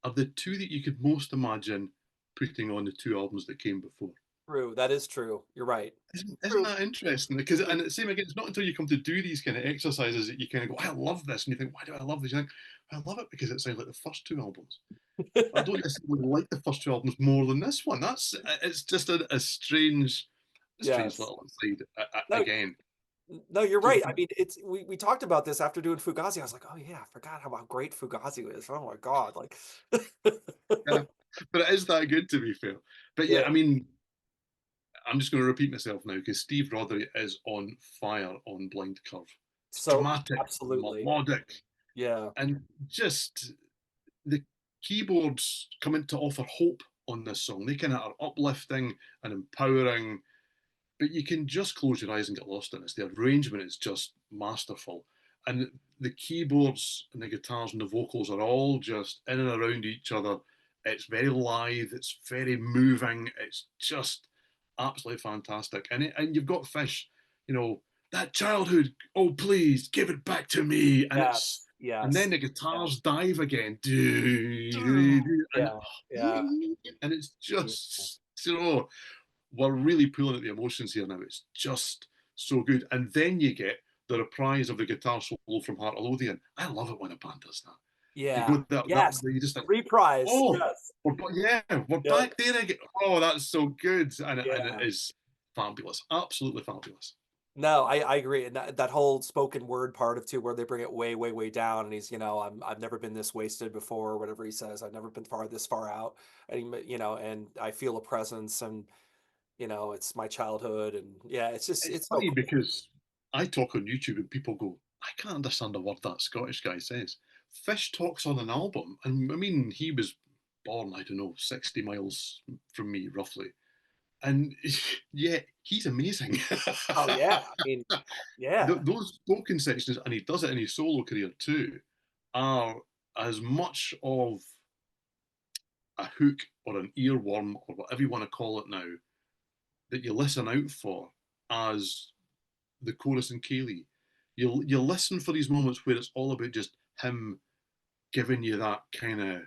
are the two that you could most imagine putting on the 2 albums that came before. True, that is true. You're right. Isn't True, that interesting? Because true. and the same again, it's not until you come to do these kind of exercises that you kind of go, I love this, and you think, why do I love this? You think, I love it because it sounds like the first 2 albums. But I don't necessarily like the first 2 albums more than this one. It's just a strange Yes. little aside No, again. no, you're So right. I mean, we talked about this after doing Fugazi. I was like, oh yeah, I forgot how great Fugazi is. Oh my God. Like, yeah, but it is that good to be fair. But yeah, yeah, I mean, I'm just going to repeat myself now because Steve Rothery is on fire on Blind Curve. It's So dramatic, absolutely. melodic, Yeah. and just the keyboards come in to offer hope on this song. They kind of are uplifting and empowering, but you can just close your eyes and get lost in it. The arrangement is just masterful. And the keyboards and the guitars and the vocals are all just in and around each other. It's very lithe, it's very moving, it's just absolutely fantastic. And you've got Fish, you know, that childhood, oh please give it back to me. Yes. And then Yes. the Yeah. guitars dive again. And Yeah. Yeah. it's just, we're really pulling at the emotions here now. It's just so good. And then you get the reprise of the guitar solo from Heart of Lothian. I love it when a band does that. You Yeah. go that Yes. you just The think, reprise. oh, Yes. yeah, we're Yep. back there again. Oh, that's so good, and it Yeah. is fabulous, absolutely fabulous. No, I agree. And that whole spoken word part of too, where they bring it way, way, way down, and he's, I've never been this wasted before, or whatever he says. I've never been this far out, and and I feel a presence, and it's my childhood, and yeah, It's it's so funny cool. because I talk on YouTube and people go, I can't understand a word that Scottish guy says. Fish talks on an album, and I mean, he was born, I don't know, 60 miles from me, roughly. And yeah, he's amazing. Oh yeah, I mean, yeah, Those spoken sections, and he does it in his solo career too, are as much of a hook or an earworm or whatever you want to call it now that you listen out for as the chorus in Kaleigh. You listen for these moments where it's all about just him giving you that kind of.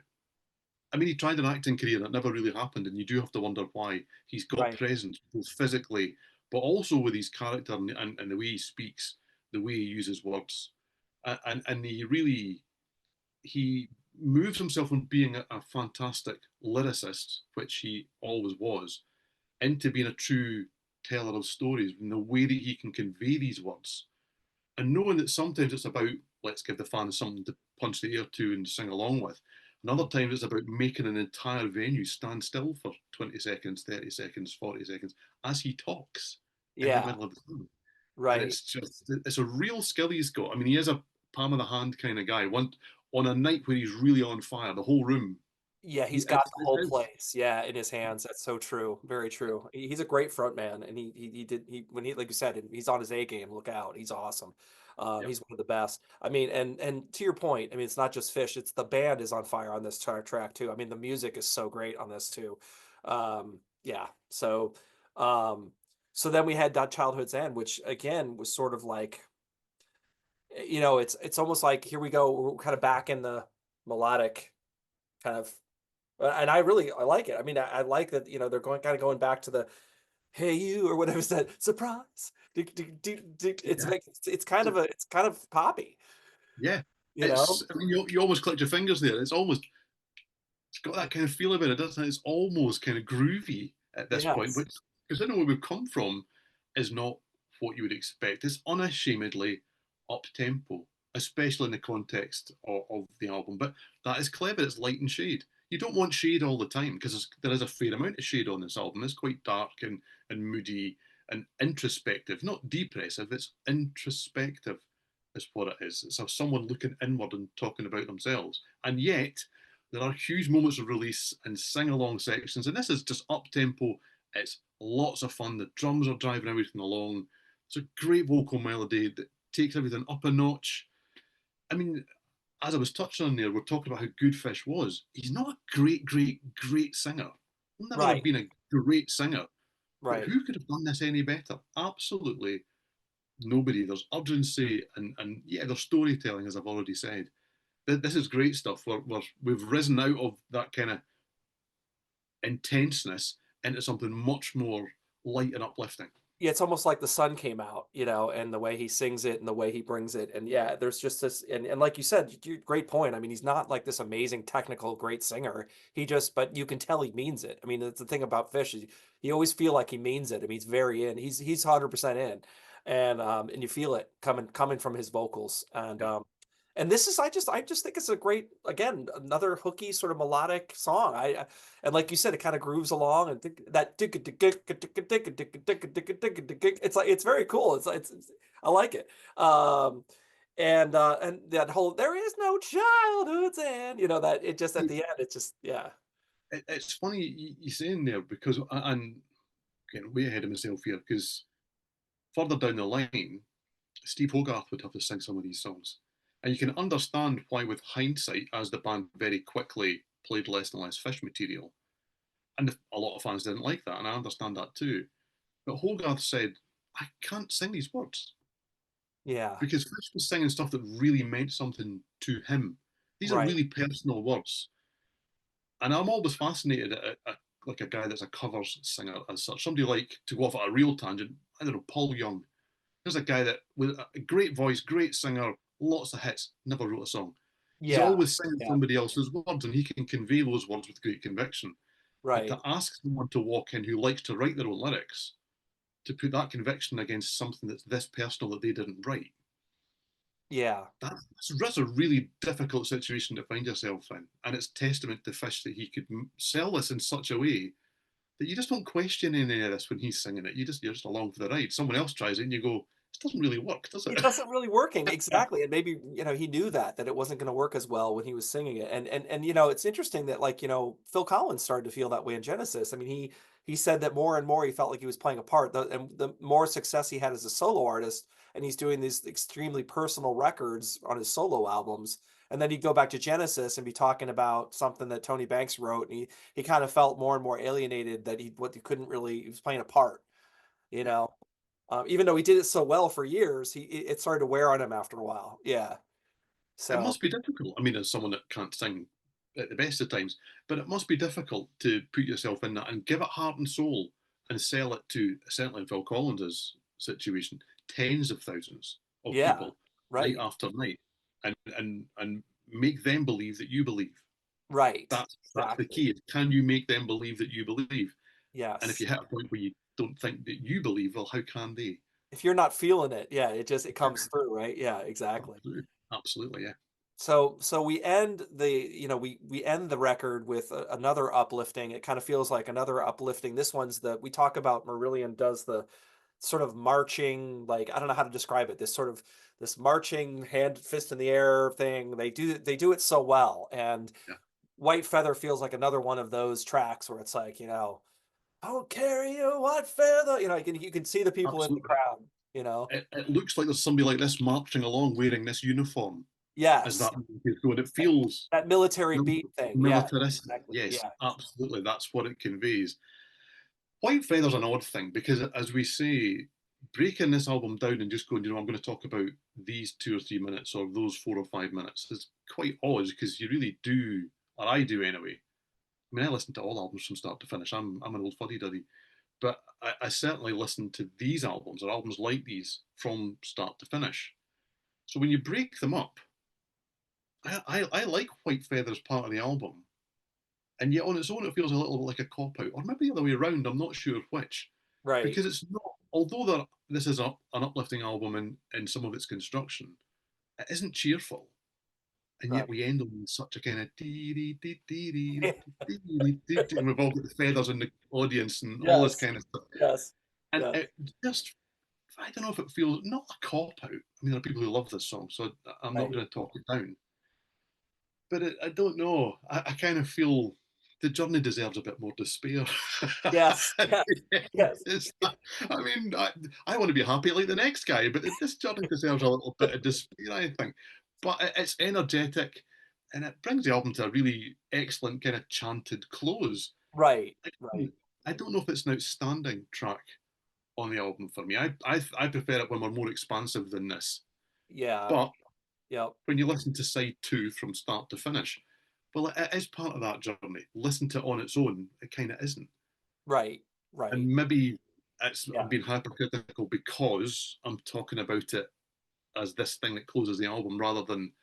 I mean, he tried an acting career that never really happened, and you do have to wonder why. He's got right, presence both physically, but also with his character and the way he speaks, the way he uses words, and he moves himself from being a fantastic lyricist, which he always was, into being a true teller of stories in the way that he can convey these words. And knowing that sometimes it's about, let's give the fans something to punch the air to and sing along with. And other times it's about making an entire venue stand still for 20 seconds, 30 seconds, 40 seconds as he talks in the yeah, middle of the song. And right. it's just, it's a real skill he's got. I mean, he is a palm of the hand kind of guy. On a night where he's really on fire, the whole room, Yeah, he's got it's, the it's whole his. place, yeah, in his hands. That's so true. Very true. He's a great front man, and when he like you said, he's on his A game. Look out, he's awesome. Yep. He's one of the best. I mean, and to your point, I mean, it's not just Fish. It's the band is on fire on this track too. I mean, the music is so great on this too. Yeah. Um, so then we had That Childhood's End, which again was sort of like, it's almost like here we go. We're kind of back in the melodic kind of and I like it. I mean, I like that, they're going back to the "Hey you" or whatever is that surprise. It's Yeah. like it's kind of poppy, Yeah. you know? I mean, you almost clicked your fingers there. It's got that kind of feel about it, doesn't it? It's almost kind of groovy at this point, Yes. which, considering where we've come from, is not what you would expect. It's unashamedly up tempo, especially in the context of the album. But that is clever. It's light and shade. You don't want shade all the time because there is a fair amount of shade on this album. It's quite dark and moody and introspective, not depressive. It's introspective, is what it is. It's someone looking inward and talking about themselves. And yet, there are huge moments of release and sing along sections, and this is just up tempo. It's lots of fun. The drums are driving everything along. It's a great vocal melody that takes everything up a notch. I mean, as I was touching on there, we're talking about how good Fish was. He's not a great singer. He'll never have Right. been a great singer, but Right. who could have done this any better? Absolutely nobody. There's urgency and yeah, there's storytelling, as I've already said. This is great stuff. We've risen out of that kind of intenseness into something much more light and uplifting. Yeah, it's almost like the sun came out, and the way he sings it and the way he brings it. And yeah, there's just this, and like you said, great point. I mean, he's not like this amazing technical great singer. But you can tell he means it. I mean, that's the thing about Fish. You always feel like he means it. I mean, he's very in. He's 100% in, and you feel it coming from his vocals. Yeah. And this is I just think it's a great, again, another hooky sort of melodic song. And like you said, it kind of grooves along and that it's like it's very cool. It's I like it. Um and that whole there is no childhood's end, that it just at the end, it's just yeah. It's funny you saying there because, and getting way ahead of myself here, because further down the line, Steve Hogarth would have to sing some of these songs. And you can understand why, with hindsight, as the band very quickly played less and less Fish material, and a lot of fans didn't like that, and I understand that too. But Hogarth said, I can't sing these words Yeah. because Fish was singing stuff that really meant something to him. These are Right. really personal words. And I'm always fascinated at like a guy that's a covers singer as such. Somebody like, to go off at a real tangent, I don't know, Paul Young. There's a guy that with a great voice, great singer, lots of hits, never wrote a song. He's Yeah. always singing Yeah. somebody else's words, and he can convey those words with great conviction. But to Right. ask someone to walk in who likes to write their own lyrics, to put that conviction against something that's this personal that they didn't write, Yeah. that's a really difficult situation to find yourself in. And it's testament to Fish that he could sell this in such a way that you just don't question any of this when he's singing it. You're just along for the ride. Someone else tries it and you go, this doesn't really work, does it? It doesn't really working, exactly, and maybe, he knew that it wasn't gonna work as well when he was singing it, and, it's interesting that, like, Phil Collins started to feel that way in Genesis. I mean, he said that more and more he felt like he was playing a part, and the more success he had as a solo artist, and he's doing these extremely personal records on his solo albums, and then he'd go back to Genesis and be talking about something that Tony Banks wrote, and he kind of felt more and more alienated that he couldn't really he was playing a part, you Yeah. know? Even though he did it so well for years, it started to wear on him after a while. Yeah. It So must be difficult. I mean, as someone that can't sing at the best of times, but it must be difficult to put yourself in that and give it heart and soul and sell it to, certainly in Phil Collins's situation, tens of thousands of yeah, people night right, after night, and make them believe that you believe. right, That's the exactly. key. Is can you make them believe that you believe? And if Yes. you hit a point where you don't think that you believe, well, how can they? If you're not feeling it, yeah, it Yeah, comes through, right? Yeah, exactly. absolutely, absolutely, yeah, So we end we end the record with another uplifting. It kind of feels like another uplifting. This one's we talk about Marillion does the sort of marching, like I don't know how to describe it. This marching hand fist in the air thing. They do it so well. And yeah. White Feather feels like another one of those tracks where it's like, I'll carry you, white feather. You can see the people in the Absolutely. crowd, you know. It looks like there's somebody like this marching along wearing this uniform as Yes. that is going. It That, feels that military beat thing. Yeah, militaristic. exactly. Yes, Yeah. absolutely. That's what it conveys. White Feather's an odd thing because, as we say, breaking this album down and just going, I'm going to talk about these 2 or 3 minutes or those 4 or 5 minutes is quite odd because you really do, or I do anyway. I mean, I listen to all albums from start to finish. I'm an old fuddy duddy, but I certainly listen to these albums or albums like these from start to finish. So when you break them up, I like White Feather's part of the album, and yet on its own it feels a little bit like a cop out, or maybe the other way around. I'm not sure which, Right. because it's not. Although this is an uplifting album in some of its construction, it isn't cheerful, and yet Right. we end on such a kind of and we've all got the feathers in the audience and all this Yes. kind of stuff, Yes. and Yes. it just I don't know if it feels not a cop out. I mean, there are people who love this song, so I'm not Right. going to talk it down. But I don't know. I kind of feel the journey deserves a bit more despair. Yes. Yes. Yes. I mean, I want to be happy like the next guy, but this journey deserves a little bit of despair, I think. But it's energetic and it brings the album to a really excellent kind of chanted close. Right. I, Right. I don't know if it's an outstanding track on the album for me. I prefer it when we're more expansive than this. Yeah. But Yep. when you listen to side two from start to finish, well, it is part of that journey. Listen to it on its own, it kind of isn't. Right. And Right. maybe I'm Yeah. being hypercritical because I'm talking about it as this thing that closes the album rather than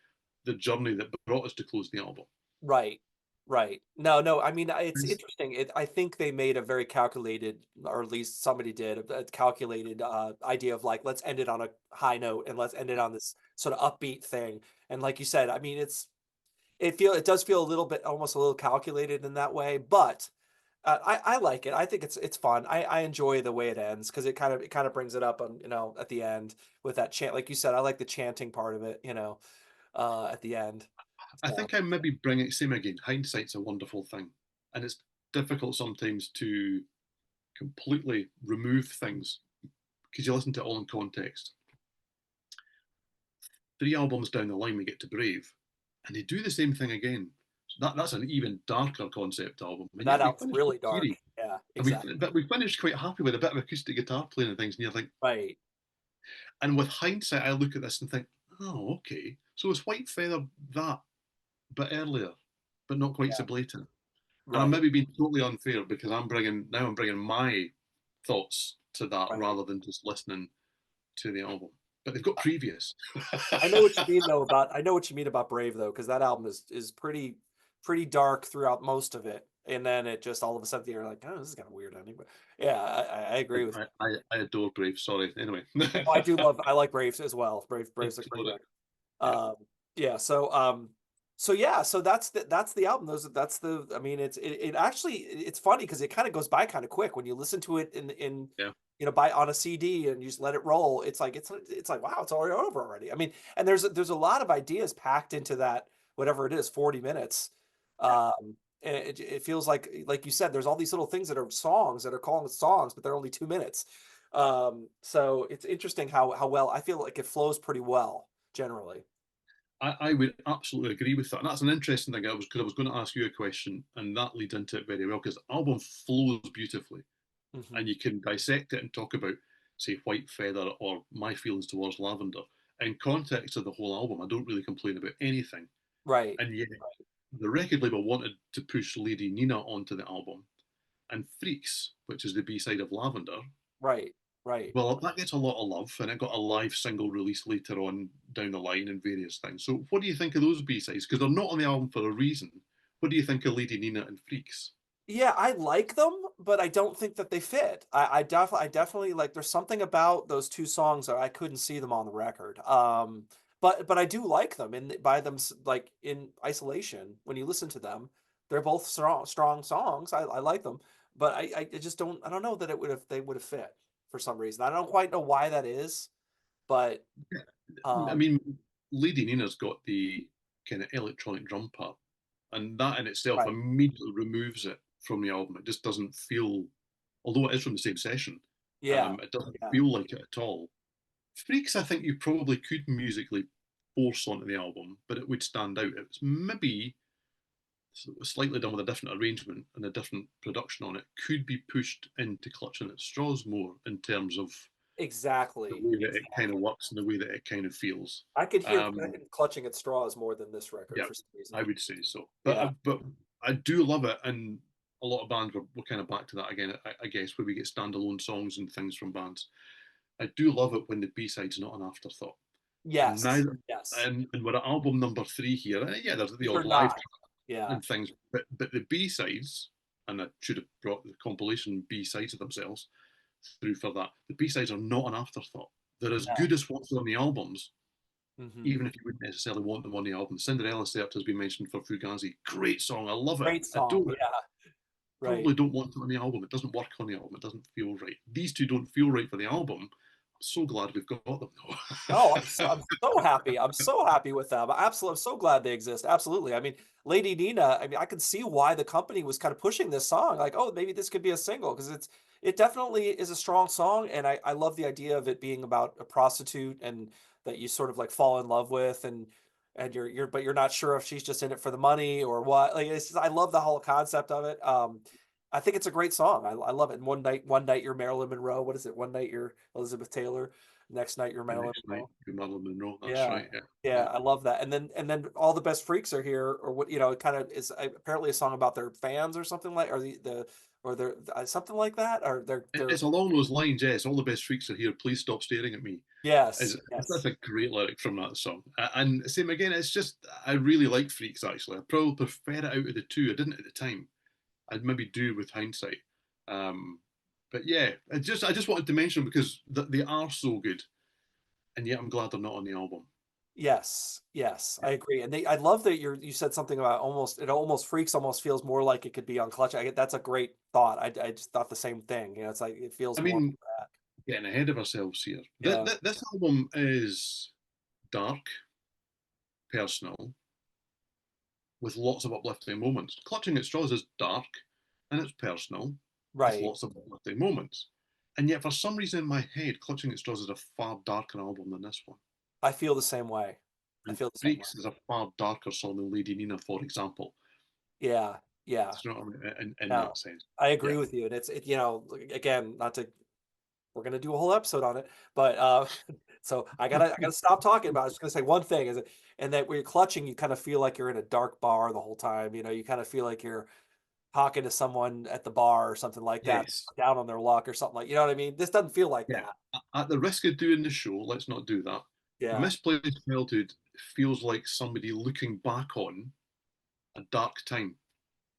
the journey that brought us to close the album. Right. Right. No, no, I mean, it's It's- interesting. I think they made a very calculated, or at least somebody did, a calculated idea of like, let's end it on a high note and let's end it on this sort of upbeat thing. And like you said, I mean, it does feel a little bit almost a little calculated in that way, but I like it. I think it's fun. I enjoy the way it ends because it kind of brings it up on at the end with that chant. Like you said, I like the chanting part of it. At the end. I So think I maybe bring it same again. Hindsight's a wonderful thing, and it's difficult sometimes to completely remove things because you listen to it all in context. 3 albums down the line, we get to Brave, and they do the same thing again. So that's an even darker concept album, and that yet we album's finished really quite dark. cheery. Yeah, And we, exactly. but we finished quite happy with a bit of acoustic guitar playing and things. And you think, Right. and with hindsight, I look at this and think, oh, okay. So it's White Feather that, but earlier, but not quite so Yeah. blatant. And I'm Right. maybe being totally unfair because I'm bringing my thoughts to that Right. rather than just listening to the album. But they've got previous. I know what you mean though about I know what you mean about Brave though, because that album is pretty dark throughout most of it. And then it just all of a sudden you're like, oh, this is kind of weird ending. But yeah, I agree with you. I adore Brave. Sorry. Anyway, Oh, I like Braves as well. Brave's a great adore it. record. Yeah, Um, yeah, so yeah, so that's the album. That's the I mean, it actually it's funny because it kind of goes by kind of quick when you listen to it in yeah. by on a CD and you just let it roll. It's like wow, it's already over already. I mean, and there's a lot of ideas packed into that whatever it is, 40 minutes. Yeah. And it feels like you said, there's all these little things that are songs that are calling it songs, but they're only 2 minutes. So it's interesting how well I feel like it flows pretty well generally. I would absolutely agree with that. And that's an interesting thing. I was going to ask you a question, and that leads into it very well because the album flows beautifully, Hmm. and you can dissect it and talk about, say, White Feather or My Feelings Towards Lavender. In context of the whole album, I don't really complain about anything. Right, And yet, the record label wanted to push Lady Nina onto the album, and Freaks, which is the B side of Lavender, right, right. well, that gets a lot of love, and it got a live single release later on down the line and various things. So, what do you think of those B sides? Because they're not on the album for a reason. What do you think of Lady Nina and Freaks? Yeah, I like them, but I don't think that they fit. I definitely like. There's something about those two songs that I couldn't see them on the record. But I do like them in by them like in isolation. When you listen to them, they're both strong songs. I like them, but I just don't. I don't know that they would have fit for some reason. I don't quite know why that is, but I um, mean, Lady Nina's got the kind of electronic drum part, and that in itself right. immediately removes it from the album. It just doesn't feel, although it is from the same session, Yeah, it doesn't yeah, feel like it at all. Freaks, I think you probably could musically force onto the album, but it would stand out. It's maybe slightly done with a different arrangement and a different production on it, could be pushed into clutching at straws more in terms of the exactly, way that it kind of exactly. works and the way that it kind of feels. I could hear Um, clutching at straws more than this record yeah, for some reason. I would say so. Yeah. But I do love it, and a lot of bands were kind of back to that again. I guess where we get standalone songs and things from bands. I do love it when the B side's not an afterthought. And now, Yes. Yes. and we're at album number 3 here. And yeah, there's the These odd are live not. Yeah. and things, but the B sides, and I should have brought the compilation B sides of themselves through for that. The B sides are not an afterthought. They're as No. good as what's on the albums, Hmm. even if you wouldn't necessarily want them on the album. Cinderella Sept has been mentioned for Fugazi. Great song. I love it. Great song. Adore it. Yeah. Right. Probably don't want it on the album. It doesn't work on the album. It doesn't feel right. These two don't feel right for the album. I'm so glad we've got them though. Oh, I'm so happy. I'm so happy with them. Absolutely, I'm so glad they exist. Absolutely. I mean, Lady Nina. I mean, I can see why the company was kind of pushing this song. Like, oh, maybe this could be a single because it definitely is a strong song, and I love the idea of it being about a prostitute and that you sort of like fall in love with and you're but you're not sure if she's just in it for the money or what. Like, it's just, I love the whole concept of it. I think it's a great song. I love it. And one night you're Marilyn Monroe. What is it? One night you're Elizabeth Taylor. Next night you're The Marilyn next night, Monroe. Marilyn Monroe. That's Yeah. right. Yeah, Yeah, yeah. I love that. And then all the best freaks are here, or what, it kind of is apparently a song about their fans or something like, or the or they're something like that, or they're It's along those lines, yes. All the best freaks are here. Please stop staring at me. yes, That's yes, a great lyric from that song. And same again, it's just, I really like Freaks actually. I probably prefer it out of the two. I didn't at the time. I'd maybe do with hindsight. Um, but yeah, I just wanted to mention them because they are so good, and yet I'm glad they're not on the album. yes, yes. Yeah. I agree. And I love that you said something about almost Freaks almost feels more like it could be on Clutch. That's a great thought. I just thought the same thing. It's like it feels I more mean, like that. getting ahead of ourselves here. Yeah, This album is dark, personal, with lots of uplifting moments. Clutching at Straws is dark and it's personal with right. lots of uplifting moments. And yet, for some reason in my head, Clutching at Straws is a far darker album than this one. I feel the same way. I And feel the same way. Freaks is a far darker song than Lady Nina, for example. Yeah, yeah. Do you know what I mean? In No, that sense. I Yeah. agree with you. And again, not to we're gonna do a whole episode on it, but so I gotta stop talking about it. I was just gonna say one thing is that, and that when you're clutching, you kind of feel like you're in a dark bar the whole time. You kind of feel like you're talking to someone at the bar or something like that, Yes. down on their luck or something like, you know what I mean? This doesn't feel like Yeah. that. At the risk of doing the show, let's not do that. Yeah. Misplaced Childhood feels like somebody looking back on a dark time.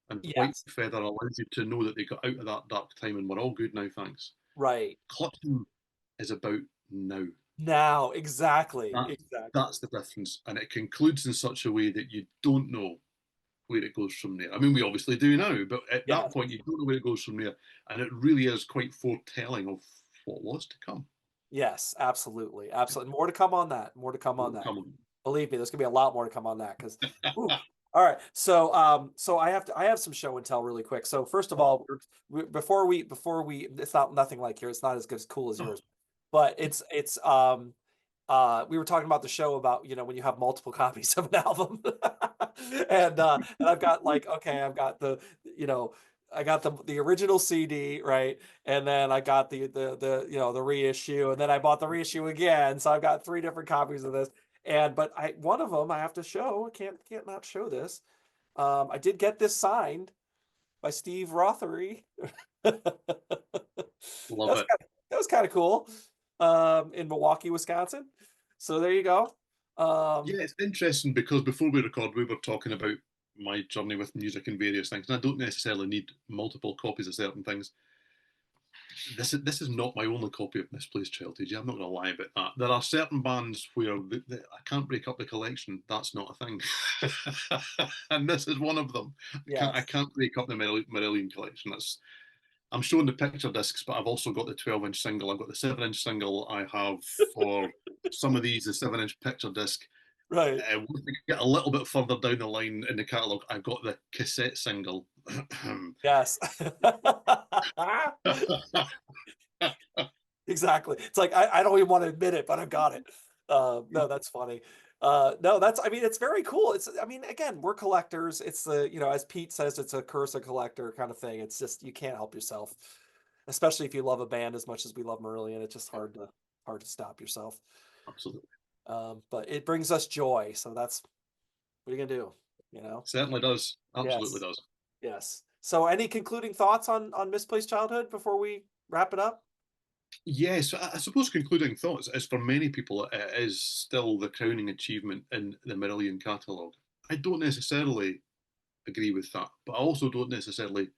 And White Yes. Feather allows you to know that they got out of that dark time and we're all good now, thanks. Right. Clutching is about now. Now, exactly. That, Exactly. that's the difference. And it concludes in such a way that you don't know where it goes from there. I mean, we obviously do now, but at that Yes. point, you don't know where it goes from there. And it really is quite foretelling of what was to come. Yes, absolutely. Absolutely. More to come on that. More to come on More to that. come. Believe me, there's gonna be a lot more to come on that because all right. So I have some show and tell really quick. So first of all, before we it's not nothing like here, it's not as good as cool as yours, but we were talking about the show about, when you have multiple copies of an album. And I've got like, okay, I've got you know, I got the original CD, right? And then I got the reissue, and then I bought the reissue again. So I've got three different copies of this. But one of them I have to show. I can't not show this. I did get this signed by Steve Rothery. Love it. That was kind of cool. In Milwaukee, Wisconsin. So there you go. Yeah, it's interesting because before we record, we were talking about my journey with music and various things. And I don't necessarily need multiple copies of certain things. This is not my only copy of Misplaced Childhood. Yeah, I'm not going to lie about that. There are certain bands where I can't break up the collection. That's not a thing, and this is one of them. I Yes. can't break up the Marillion collection. I'm showing the picture discs, but I've also got the 12-inch single. I've got the 7-inch single. I have for some of these the 7-inch picture disc. Right. Once we get a little bit further down the line in the catalogue, I've got the cassette single. Yes. Exactly. It's like I don't even want to admit it, but I've got it. No, that's funny. No, I mean, it's very cool. I mean, again, we're collectors. It's as Pete says, it's a curse a collector kind of thing. It's just you can't help yourself, especially if you love a band as much as we love Marillion. It's just hard to stop yourself. Absolutely. But it brings us joy, so that's what are you gonna do, you know? Certainly does. Absolutely Yes, does. yes. So, any concluding thoughts on Misplaced Childhood before we wrap it up? Yes, I suppose concluding thoughts is for many people it is still the crowning achievement in the Marillion catalogue. I don't necessarily agree with that, but I also don't necessarily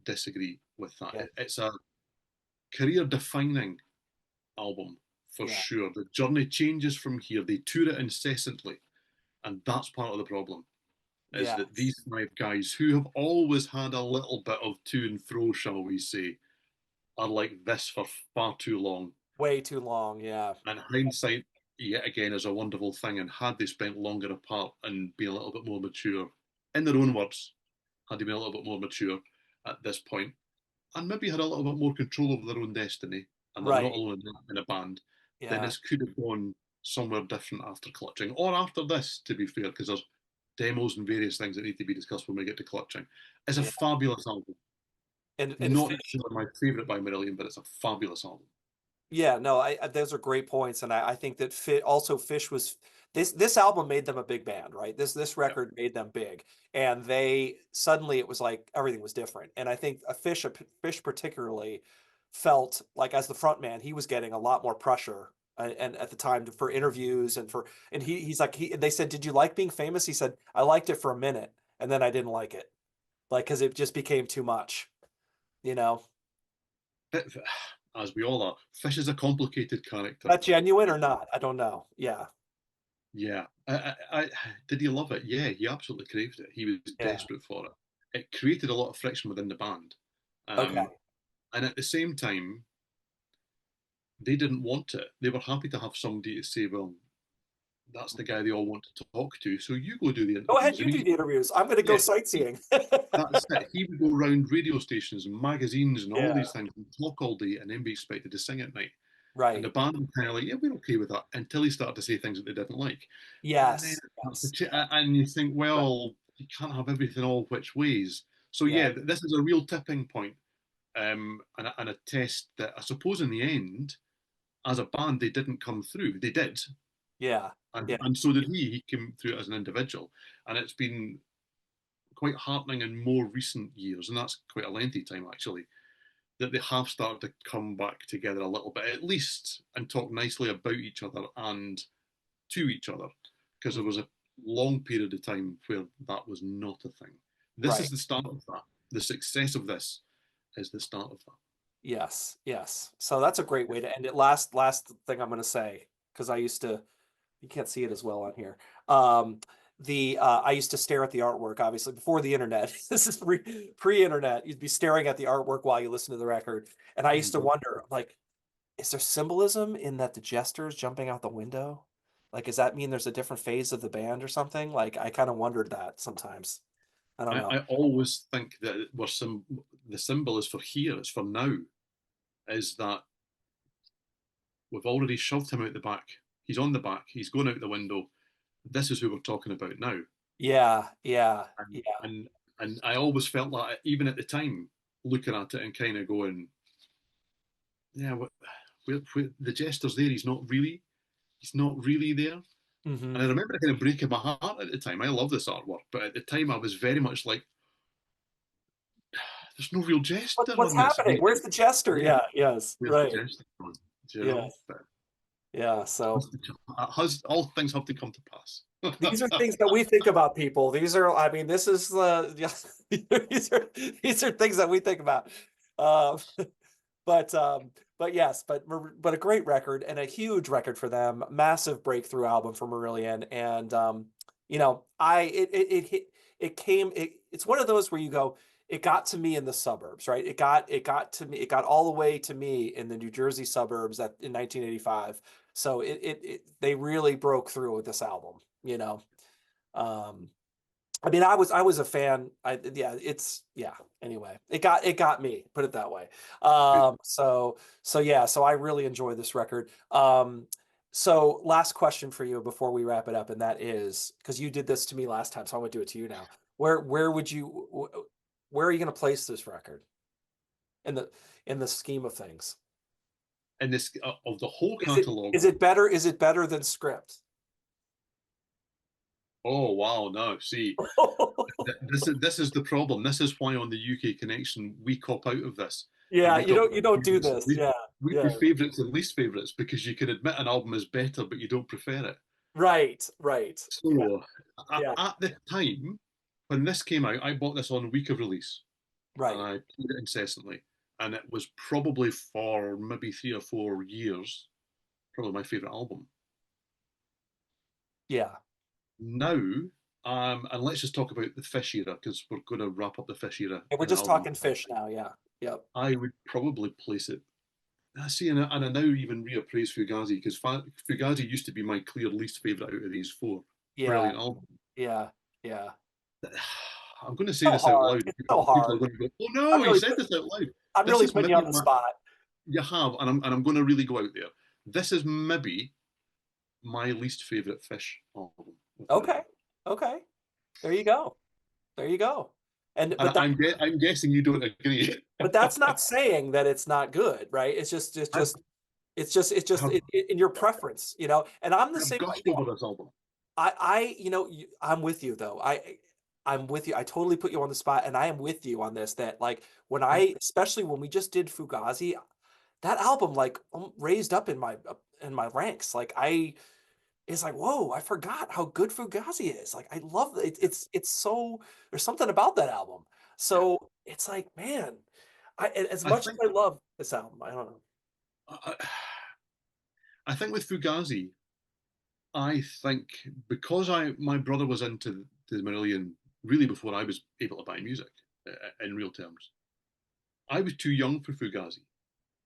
disagree with that. Yeah, It's a career defining album for yeah, sure. The journey changes from here. They tour it incessantly, and that's part of the problem. Is that yes. these five guys who have always had a little bit of to and fro, shall we say, are like this for far too long. Way too long. Yeah, And hindsight, yet again, is a wonderful thing. And had they spent longer apart and been a little bit more mature, in their own words, had they been a little bit more mature at this point, and maybe had a little bit more control over their own destiny, and they're not right. alone in a band, then Yeah, this could have gone somewhere different after Clutching, or after this, to be fair, because there's demos and various things that need to be discussed when we get to Clutching. It's a yeah. fabulous album. And Not Fish. necessarily my favourite by Marillion, but it's a fabulous album. Yeah, no, those are great points, and I think that Fish this album made them a big band, right? This record made them big, and they suddenly it was like everything was different. And I think Fish particularly felt like as the front man, he was getting a lot more pressure. And at the time for interviews and he's like they said, "Did you like being famous?" He said, "I liked it for a minute, and then I didn't like it, like because it just became too much, you know." As we all are, Fish is a complicated character. That genuine or not? I don't know. Yeah, Yeah. Did he love it? Yeah, he absolutely craved it. He was yeah. desperate for it. It created a lot of friction within the band. Okay. Um, and at the same time, they didn't want it. They were happy to have somebody to say, well, that's the guy they all want to talk to. So you go do the Go ahead, interviews. you And do he, the interviews. I'm going to go yeah, sightseeing. that's it. He would go around radio stations and magazines and all Yeah, these things and talk all day and then be expected to sing at night. And the right. band were kind of like, yeah, we're okay with that until he started to say things that they didn't like. And then Yes, that's yes, and you think, right. well, you can't have everything all which ways. So Yeah, yeah, this is a real tipping point, and a test that I suppose in the end, as a band, they didn't come through. They did, yeah, yeah. and so did he. He came through as an individual, and it's been quite heartening in more recent years, and that's quite a lengthy time actually, that they have started to come back together a little bit, at least, and talk nicely about each other and to each other, because there Mhm. was a long period of time where that was not a thing. This is Right. the start of that. The success of this is the start of that. Yes, yes. So that's a great way to end it. Last thing I'm going to say, because I used to, you can't see it as well on here. Um, I used to stare at the artwork, obviously, before the internet. This is pre-internet. You'd be staring at the artwork while you listen to the record. And I used to Mhm. wonder, like, is there symbolism in that the jester's jumping out the window? Like, does that mean there's a different phase of the band or something? Like, I kind of wondered that sometimes. I don't know. I always think that the symbol is for here, it's for now, is that we've already shoved him out the back. He's on the back, he's going out the window. This is who we're talking about now. Yeah, yeah, And yeah. and I always felt that even at the time, looking at it and kind of going, yeah, the jester's there. He's not really there. And Hmm. I remember kind of breaking my heart at the time. I love this artwork, but at the time I was very much like, there's no real jester What's on this. happening? Where's the jester? Yeah, Yeah, yes, where's the right. jester on? Do you know? Yes, But yeah. So all things have to come to pass. these are things that we think about, people. These are, I mean, this is the, yeah, these are things that we think about. Um, but yes, but a great record and a huge record for them, massive breakthrough album for Marillion, and I it hit it came it's one of those where you go, it got to me in the suburbs, right? It got to me, it got all the way to me in the New Jersey suburbs at in 1985. So they really broke through with this album, you know. Um, I mean, I was a fan. Yeah, it's yeah. Anyway, it got me. Put it that way. Good. So yeah. So I really enjoy this record. So last question for you before we wrap it up, and that is because you did this to me last time, so I'm gonna do it to you now. Where would you where are you gonna place this record in the scheme of things? And this of the whole Is it catalogue. is it better? Is it better than Script? Oh wow! No, see, this is the problem. This is why on the UK connection we cop out of this, and Yeah, we talk you about don't do favorites. this. We Yeah, we yeah. do favorites and least favorites because you can admit an album is better, but you don't prefer it. Right, right. Yeah, So yeah, at the time when this came out, I bought this on week of release and right. I played it incessantly. And it was probably for maybe 3 or 4 years, probably my favorite album. Yeah. Now, and let's just talk about the Fish era because we're going to wrap up the Fish era And we're in an just album. talking Fish now. Yeah. Yep. I would probably place it. I see, and I now even reappraise Fugazi because Fugazi used to be my clear least favorite out of these four. Yeah. Brilliant album. Yeah. Yeah. I'm going to say So this out hard. loud. It's so People are hard. going to go, "Oh I'm no, he really said put, this out loud." I'm This really is putting you maybe on the spot. you have, and I'm going to really go out there. This is maybe my least favorite Fish album without a Okay. doubt. Okay. There you go. There you go. And And I'm guessing you don't agree. but that's not saying that it's not good, right? I've, It's just I've, in your preference, you know. And I'm the I've same way. gushed over this album. you know, I'm with you though. I'm with you. I totally put you on the spot, and I am with you on this. That like when Yeah. especially when we just did Fugazi, that album like raised up in my ranks. Like it's like whoa, I forgot how good Fugazi is. Like I love it. It's so there's something about that album. Yeah. So it's like man, as I much as think I love this album, I don't know. I, I think with Fugazi, I think because I my brother was into the Marillion really before I was able to buy music in real terms. I was too young for Fugazi.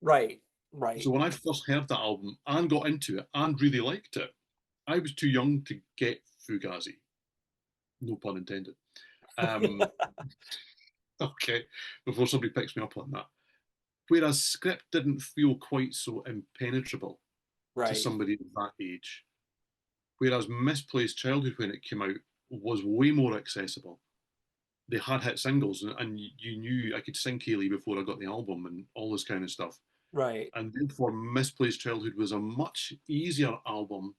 Right, right. So when I first heard that album and got into it and really liked it, I was too young to get Fugazi. No pun intended. Um, okay, before somebody picks me up on that. Whereas Script didn't feel quite so impenetrable to Right, somebody of that age. Whereas Misplaced Childhood, when it came out, was way more accessible. They had hit singles, and you knew I could sing Kaleigh before I got the album and all this kind of stuff. right. And therefore, Misplaced Childhood was a much easier album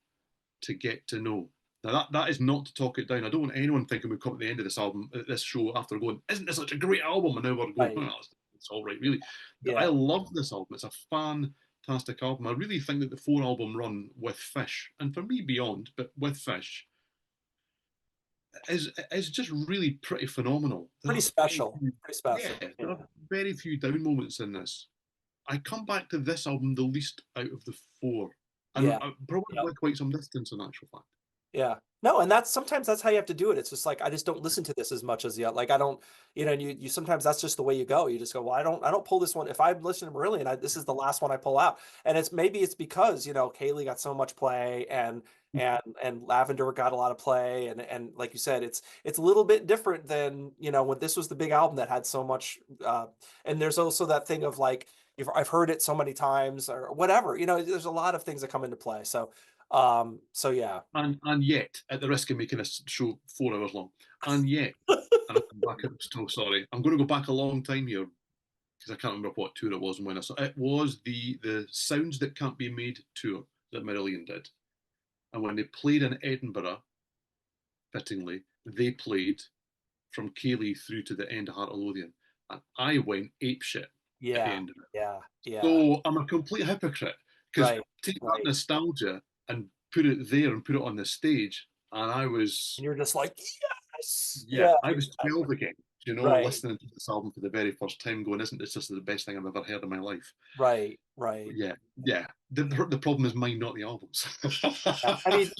to get to know. Now that is not to talk it down. I don't want anyone thinking we've come at the end of this album, this show, after going, "Isn't this such a great album?" And now we're going, Right. "Oh, it's all right, really." I Yeah. love this album. It's a fantastic album. I really think that the four album run with Fish, and for me beyond, but with Fish, is just really pretty phenomenal. There Pretty are very special. few, Pretty yeah, special. there Yeah. are very few down moments in this. I come back to this album the least out of the four, and Yeah. probably Yeah. with quite some distance in actual fact. Yeah. No, and that's sometimes that's how you have to do it. It's just like I just don't listen to this as much as the like I don't, you know, and you sometimes that's just the way you go. You just go, well, I don't pull this one. If I listen to Marillion, this is the last one I pull out. And it's maybe it's because, you know, Kaleigh got so much play and Lavender got a lot of play and like you said, it's a little bit different than, you know, when this was the big album that had so much and there's also that thing of like if I've heard it so many times or whatever, you know, there's a lot of things that come into play. So yeah. And yet, at the risk of making this show 4 hours long, and yet, and I'll come back. So sorry, I'm going to go back a long time here because I can't remember what tour it was and when I saw it. Was the Sounds That Can't Be Made tour that Marillion did, and when they played in Edinburgh, fittingly, they played from Kaleigh through to the end of Heart of Lothian, and I went apeshit at the Yeah, end of it. yeah, yeah. So I'm a complete hypocrite because Right, take that right. nostalgia and put it there and put it on the stage, and I And was, you're just like, yes. yeah, Yeah, I was exactly. 12 again. You know, Right, listening to this album for the very first time, going, "Isn't this just the best thing I've ever heard in my life?" right, right. Yeah, yeah. The problem is mine, not the albums. Yeah. I mean,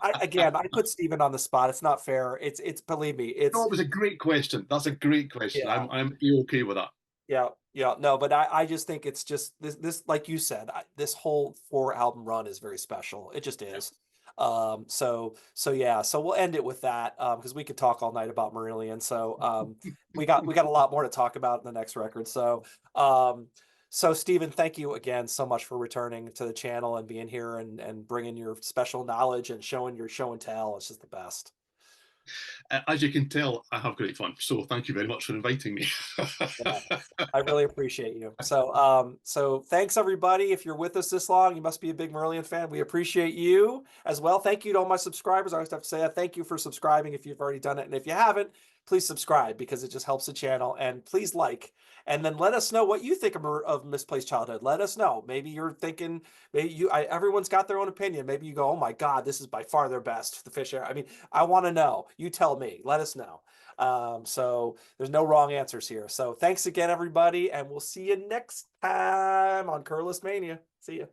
I put Steven on the spot. It's not fair. It's believe me, No, it's it was a great question. That's a great question. yeah. I'm okay with that. Yeah, yeah, no, but I just think it's just this like you said, this whole four album run is very special. It just Yeah. is. So yeah, so we'll end it with that because we could talk all night about Marillion. So we got a lot more to talk about in the next record. Um, so Stephen, thank you again so much for returning to the channel and being here and bringing your special knowledge and showing your show and tell. It's just the best. As you can tell, I have great fun. So thank you very much for inviting me. Yeah. I really appreciate you. So thanks everybody. If you're with us this long, you must be a big Marillion fan. We appreciate you as well. Thank you to all my subscribers. I always have to say that. Thank you for subscribing if you've already done it. And if you haven't, please subscribe because it just helps the channel. And please like, and then let us know what you think of Misplaced Childhood. Let us know. Maybe you're thinking, maybe everyone's got their own opinion. Maybe you go, oh my God, this is by far their best, the Fish Air. I mean, I want to know. You tell me. Let us know. So there's no wrong answers here. So thanks again, everybody, and we'll see you next time on Curlist Mania. See you.